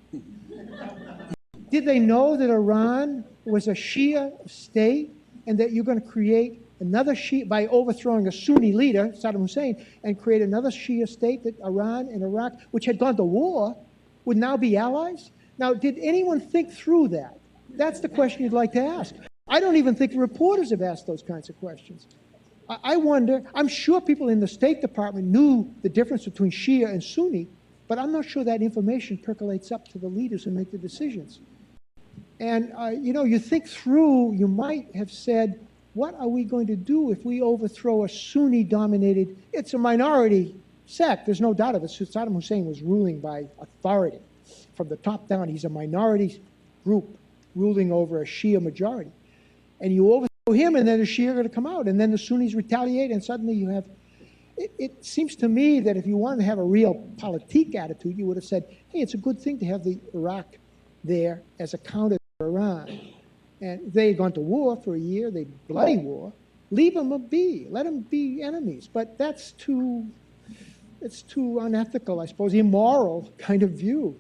Did they know that Iran was a Shia state and that you're going to create another Shia, by overthrowing a Sunni leader, Saddam Hussein, and create another Shia state, that Iran and Iraq, which had gone to war, would now be allies? Now, did anyone think through that? That's the question you'd like to ask. I don't even think reporters have asked those kinds of questions. I wonder, I'm sure people in the State Department knew the difference between Shia and Sunni, but I'm not sure that information percolates up to the leaders who make the decisions. And, you think through, you might have said, what are we going to do if we overthrow a Sunni-dominated, it's a minority sect, there's no doubt of it. Saddam Hussein was ruling by authority. From the top down, he's a minority group ruling over a Shia majority. And you overthrow him, and then the Shia are going to come out, and then the Sunnis retaliate, and suddenly you have... It seems to me that if you wanted to have a real politique attitude, you would have said, hey, it's a good thing to have the Iraq there as a counter to Iran. And they had gone to war for a year, they bloody war. Leave them be, let them be enemies. But it's too unethical, I suppose, immoral kind of view.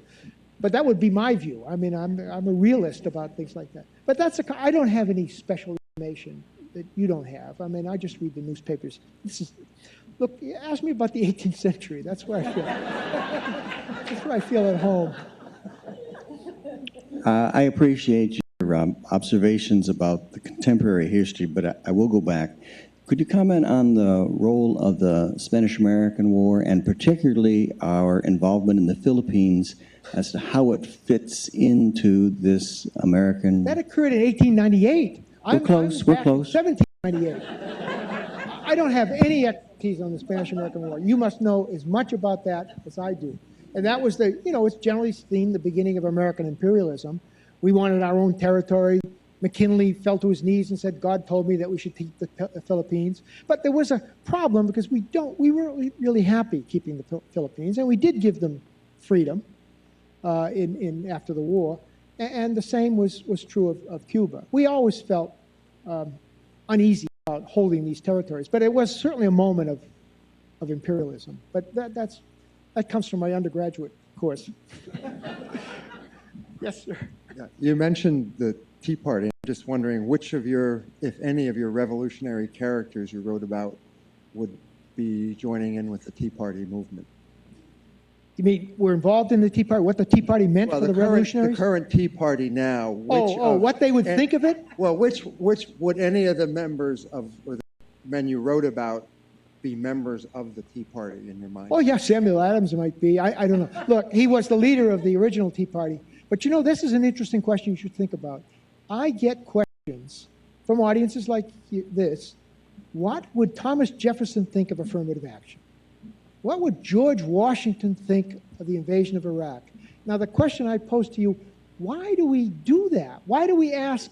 But that would be my view. I mean, I'm a realist about things like that. But I don't have any special information that you don't have. I mean, I just read the newspapers. Look, ask me about the 18th century. That's where I feel. That's where I feel at home.
I appreciate your observations about the contemporary history, but I will go back. Could you comment on the role of the Spanish-American War, and particularly our involvement in the Philippines, as to how it fits into this American...
That occurred in 1898.
We're close.
1798. I don't have any expertise on the Spanish-American War. You must know as much about that as I do. And that was it's generally seen the beginning of American imperialism. We wanted our own territory. McKinley fell to his knees and said, God told me that we should keep the Philippines. But there was a problem because we weren't really happy keeping the Philippines, and we did give them freedom after the war. And the same was true of Cuba. We always felt uneasy about holding these territories, but it was certainly a moment of imperialism. But that comes from my undergraduate course. Yes, sir.
Yeah, you mentioned the Tea Party. I'm just wondering which of your, if any of your revolutionary characters you wrote about would be joining in with the Tea Party movement.
You mean we're involved in the Tea Party? What the Tea Party meant for the revolutionaries?
The current Tea Party now.
What they would think of it?
Well, which would any of the members of, or the men you wrote about, be members of the Tea Party in your mind?
Oh, yeah, Samuel Adams might be. I don't know. Look, he was the leader of the original Tea Party. But you know, this is an interesting question you should think about. I get questions from audiences like this. What would Thomas Jefferson think of affirmative action? What would George Washington think of the invasion of Iraq? Now, the question I pose to you, why do we do that? Why do we ask,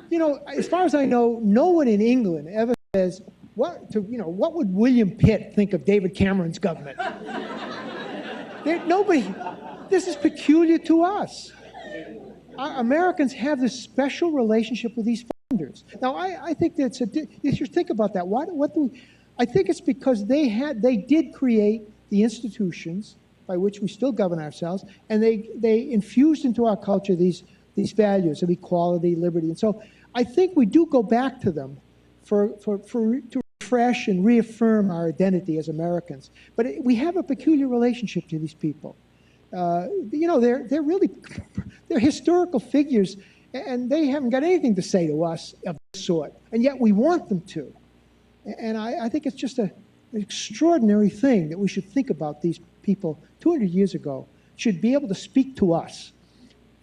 you know, as far as I know, no one in England ever says, what would William Pitt think of David Cameron's government? Nobody, this is peculiar to us. Americans have this special relationship with these founders. Now, I think that's you should think about that. I think it's because they did create the institutions by which we still govern ourselves, and they infused into our culture these values of equality, liberty, and so I think we do go back to them to refresh and reaffirm our identity as Americans. But we have a peculiar relationship to these people. You know, they're historical figures, and they haven't got anything to say to us of this sort, and yet we want them to. And I think it's just an extraordinary thing that we should think about these people 200 years ago should be able to speak to us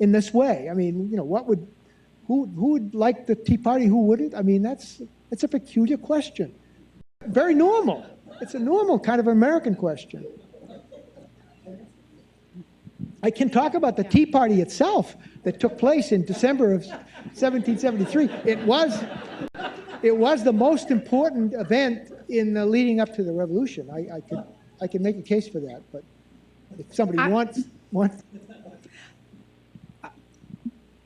in this way. I mean, you know, who would like the Tea Party, who wouldn't? I mean, it's a peculiar question. Very normal. It's a normal kind of American question. I can talk about the Tea Party itself that took place in December of 1773. It was the most important event in the leading up to the revolution. I can make a case for that, but if somebody wants.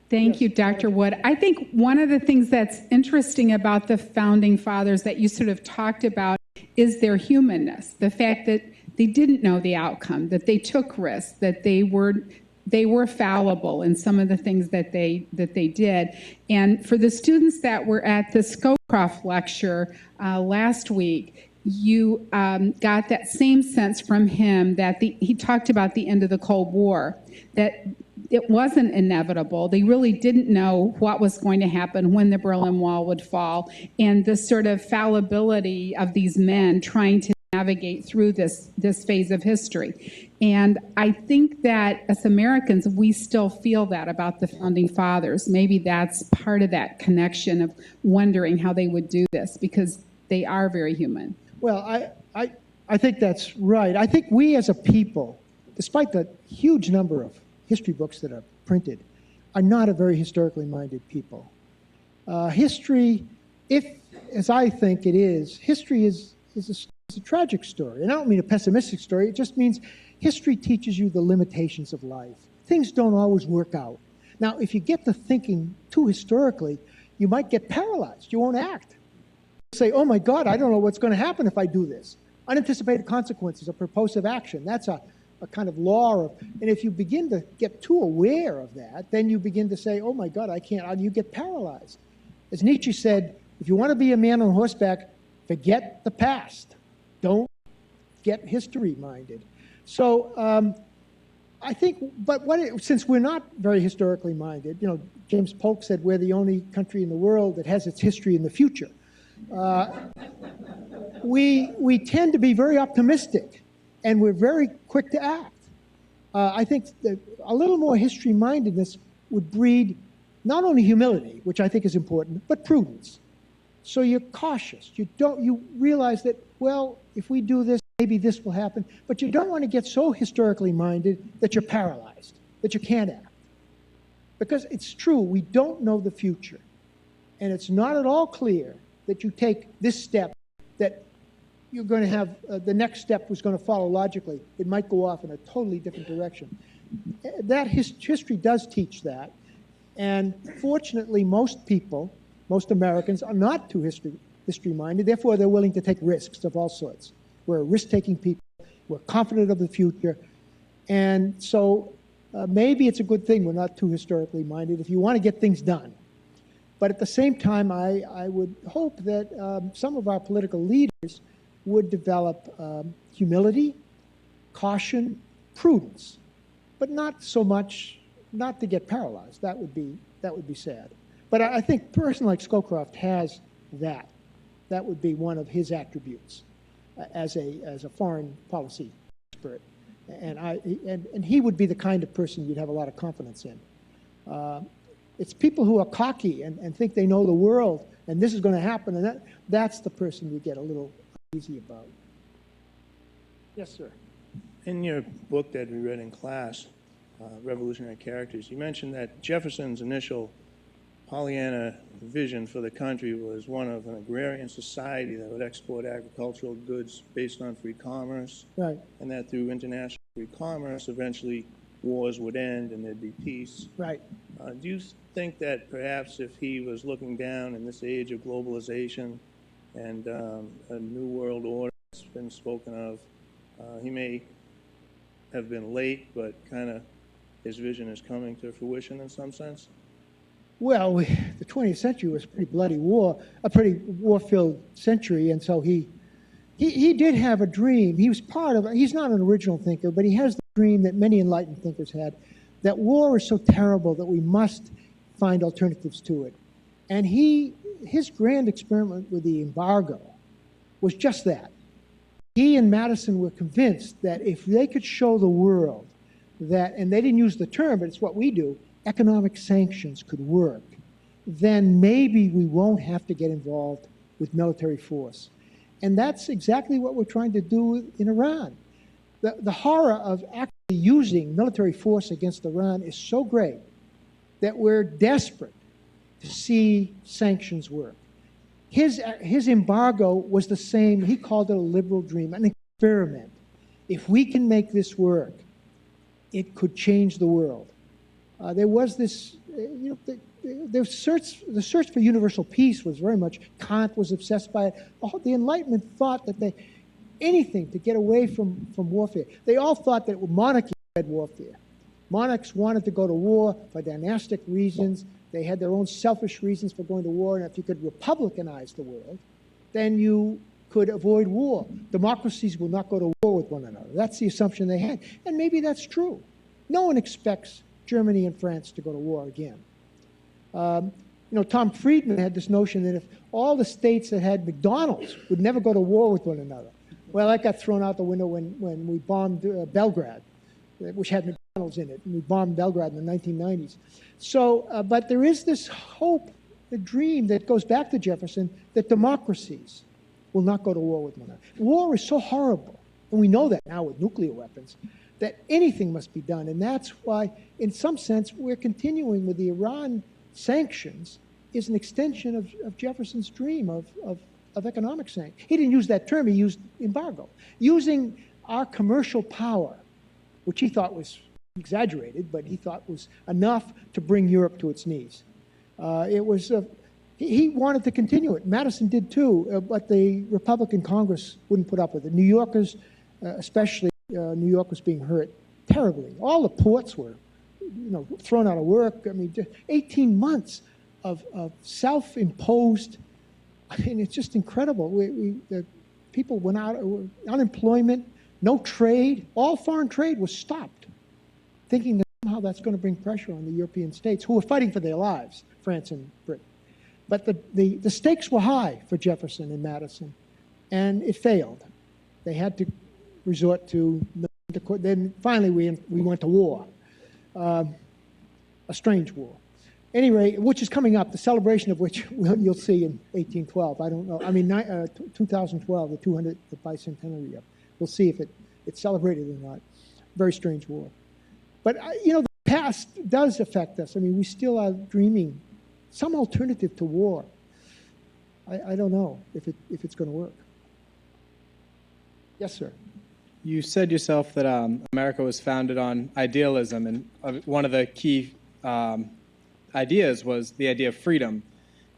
Thank you, Dr. Wood. I think one of the things that's interesting about the Founding Fathers that you sort of talked about is their humanness, the fact that they didn't know the outcome, that they took risks, that they were fallible in some of the things that they did. And for the students that were at the Scowcroft lecture last week, you got that same sense from him that he talked about the end of the Cold War, that it wasn't inevitable. They really didn't know what was going to happen, when the Berlin Wall would fall, and the sort of fallibility of these men trying to navigate through this phase of history. And I think that as Americans, we still feel that about the Founding Fathers. Maybe that's part of that connection of wondering how they would do this, because they are very human.
Well, I think that's right. I think we as a people, despite the huge number of history books that are printed, are not a very historically minded people. History, as I think it is, history is a tragic story. And I don't mean a pessimistic story. It just means history teaches you the limitations of life. Things don't always work out. Now, if you get to thinking too historically, you might get paralyzed. You won't act. Say, oh my God, I don't know what's going to happen if I do this. Unanticipated consequences of purposive action. That's a kind of law and if you begin to get too aware of that, then you begin to say, oh my God, I can't, you get paralyzed. As Nietzsche said, if you want to be a man on horseback, forget the past. Don't get history-minded. So I think, since we're not very historically minded, you know, James Polk said we're the only country in the world that has its history in the future. We tend to be very optimistic, and we're very quick to act. I think that a little more history-mindedness would breed not only humility, which I think is important, but prudence. So you're cautious. You realize that, well, if we do this, maybe this will happen. But you don't want to get so historically minded that you're paralyzed, that you can't act. Because it's true, we don't know the future. And it's not at all clear that you take this step, that you're going to have, the next step was going to follow logically. It might go off in a totally different direction. That history does teach that. And fortunately, most people, most Americans, are not too history-minded. Therefore, they're willing to take risks of all sorts. We're risk-taking people. We're confident of the future. And so maybe it's a good thing we're not too historically minded if you want to get things done. But at the same time, I would hope that some of our political leaders would develop humility, caution, prudence, but not so much, not to get paralyzed. That would be sad. But I think a person like Scowcroft has that. That would be one of his attributes. as a foreign policy expert. And he would be the kind of person you'd have a lot of confidence in. It's people who are cocky and think they know the world and this is going to happen, and that's the person you get a little uneasy about. Yes, sir.
In your book that we read in class, Revolutionary Characters, you mentioned that Jefferson's initial Pollyanna vision for the country was one of an agrarian society that would export agricultural goods based on free commerce.
Right.
And that through international free commerce, eventually wars would end and there'd be peace.
Right.
Do you think that perhaps if he was looking down in this age of globalization and a new world order that's been spoken of, he may have been late, but kind of his vision is coming to fruition in some sense?
Well, the 20th century was a pretty bloody war-filled century, and so he did have a dream. He was he's not an original thinker, but he has the dream that many enlightened thinkers had, that war is so terrible that we must find alternatives to it. And his grand experiment with the embargo was just that. He and Madison were convinced that if they could show the world that, and they didn't use the term, but it's what we do, economic sanctions could work, then maybe we won't have to get involved with military force. And that's exactly what we're trying to do in Iran. The horror of actually using military force against Iran is so great that we're desperate to see sanctions work. His embargo was the same. He called it a liberal dream, an experiment. If we can make this work, it could change the world. There was this, the search for universal peace was very much, Kant was obsessed by it. The Enlightenment thought that anything to get away from warfare. They all thought that monarchy led warfare. Monarchs wanted to go to war for dynastic reasons. They had their own selfish reasons for going to war, and if you could republicanize the world, then you could avoid war. Democracies will not go to war with one another. That's the assumption they had, and maybe that's true. No one expects Germany and France to go to war again. Tom Friedman had this notion that if all the states that had McDonald's would never go to war with one another. Well, that got thrown out the window when we bombed Belgrade, which had McDonald's in it, and we bombed Belgrade in the 1990s. So, but there is this hope, the dream that goes back to Jefferson, that democracies will not go to war with one another. War is so horrible, and we know that now with nuclear weapons, that anything must be done. And that's why, in some sense, we're continuing with the Iran sanctions is an extension of Jefferson's dream of economic sanctions. He didn't use that term, he used embargo. Using our commercial power, which he thought was exaggerated, but he thought was enough to bring Europe to its knees. He wanted to continue it. Madison did too, but the Republican Congress wouldn't put up with it. New Yorkers, especially New York, was being hurt terribly. All the ports were, thrown out of work. I mean, 18 months of self-imposed. I mean, it's just incredible. The people went out, unemployment, no trade. All foreign trade was stopped, thinking that somehow that's going to bring pressure on the European states who were fighting for their lives, France and Britain. But the stakes were high for Jefferson and Madison, and it failed. They had to resort to then finally we went to war, a strange war. Anyway, which is coming up, the celebration of which you'll see in 1812. I don't know. I mean, 2012, the 200th bicentenary year. We'll see if it's celebrated or not. Very strange war. But, the past does affect us. I mean, we still are dreaming some alternative to war. I don't know if it's going to work. Yes, sir.
You said yourself that America was founded on idealism, and one of the key ideas was the idea of freedom.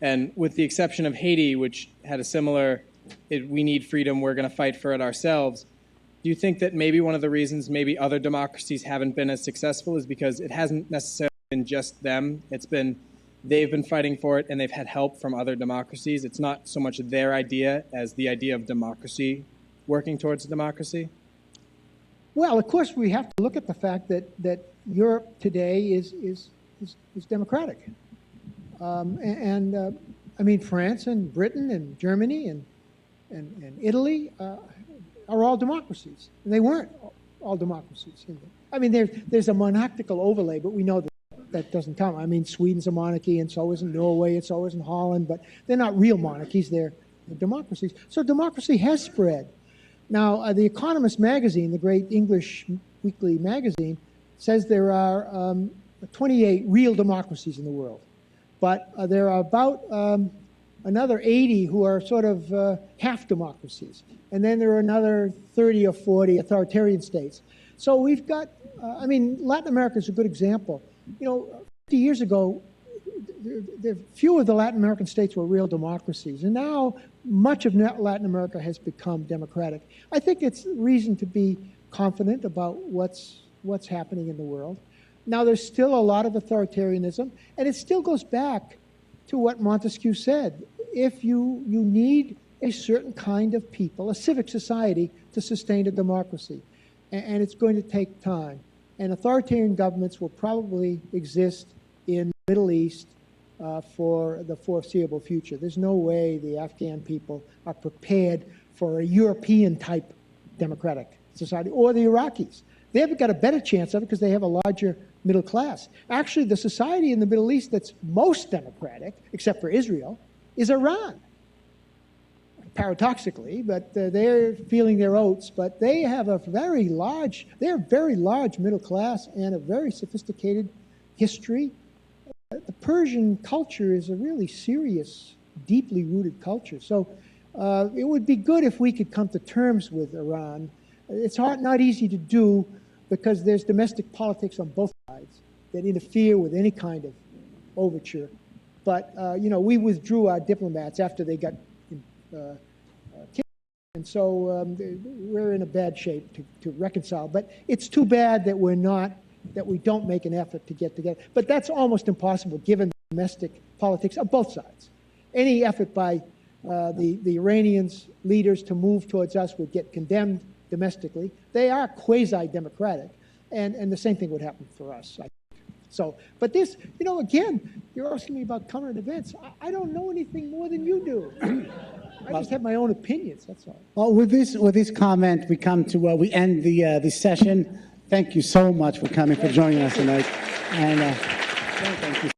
And with the exception of Haiti, which had a similar, we need freedom, we're going to fight for it ourselves, do you think that maybe one of the reasons maybe other democracies haven't been as successful is because it hasn't necessarily been just them? It's been, they've been fighting for it and they've had help from other democracies. It's not so much their idea as the idea of democracy, working towards democracy?
Well, of course, we have to look at the fact that Europe today is democratic. I mean, France and Britain and Germany and Italy, are all democracies. And they weren't all democracies. I mean, there's a monarchical overlay, but we know that that doesn't count. I mean, Sweden's a monarchy, and so isn't Norway, and so isn't Holland, but they're not real monarchies, they're democracies. So democracy has spread. Now, The Economist magazine, the great English weekly magazine, says there are 28 real democracies in the world. But there are about another 80 who are sort of half democracies. And then there are another 30 or 40 authoritarian states. So we've got, I mean, Latin America is a good example. You know, 50 years ago, few of the Latin American states were real democracies. And now much of Latin America has become democratic. I think it's reason to be confident about what's happening in the world. Now, there's still a lot of authoritarianism, and it still goes back to what Montesquieu said. If you need a certain kind of people, a civic society, to sustain a democracy, and it's going to take time. And authoritarian governments will probably exist in the Middle East for the foreseeable future. There's no way the Afghan people are prepared for a European-type democratic society, or the Iraqis. They've got a better chance of it because they have a larger middle class. Actually, the society in the Middle East that's most democratic, except for Israel, is Iran. Paradoxically, but they're feeling their oats, but they have a very large middle class and a very sophisticated history. The Persian culture is a really serious, deeply rooted culture. So it would be good if we could come to terms with Iran. It's not easy to do because there's domestic politics on both sides that interfere with any kind of overture. But, you know, we withdrew our diplomats after they got killed. And so we're in a bad shape to reconcile. But it's too bad that we don't make an effort to get together. But that's almost impossible given the domestic politics of both sides. Any effort by the Iranians leaders to move towards us would get condemned domestically. They are quasi-democratic, and the same thing would happen for us, I think. So, but this, you know, again, you're asking me about current events. I don't know anything more than you do. I just have my own opinions, that's all.
Well, with this comment, we come to, we end the session. Thank you so much for coming, for joining us tonight. And thank you.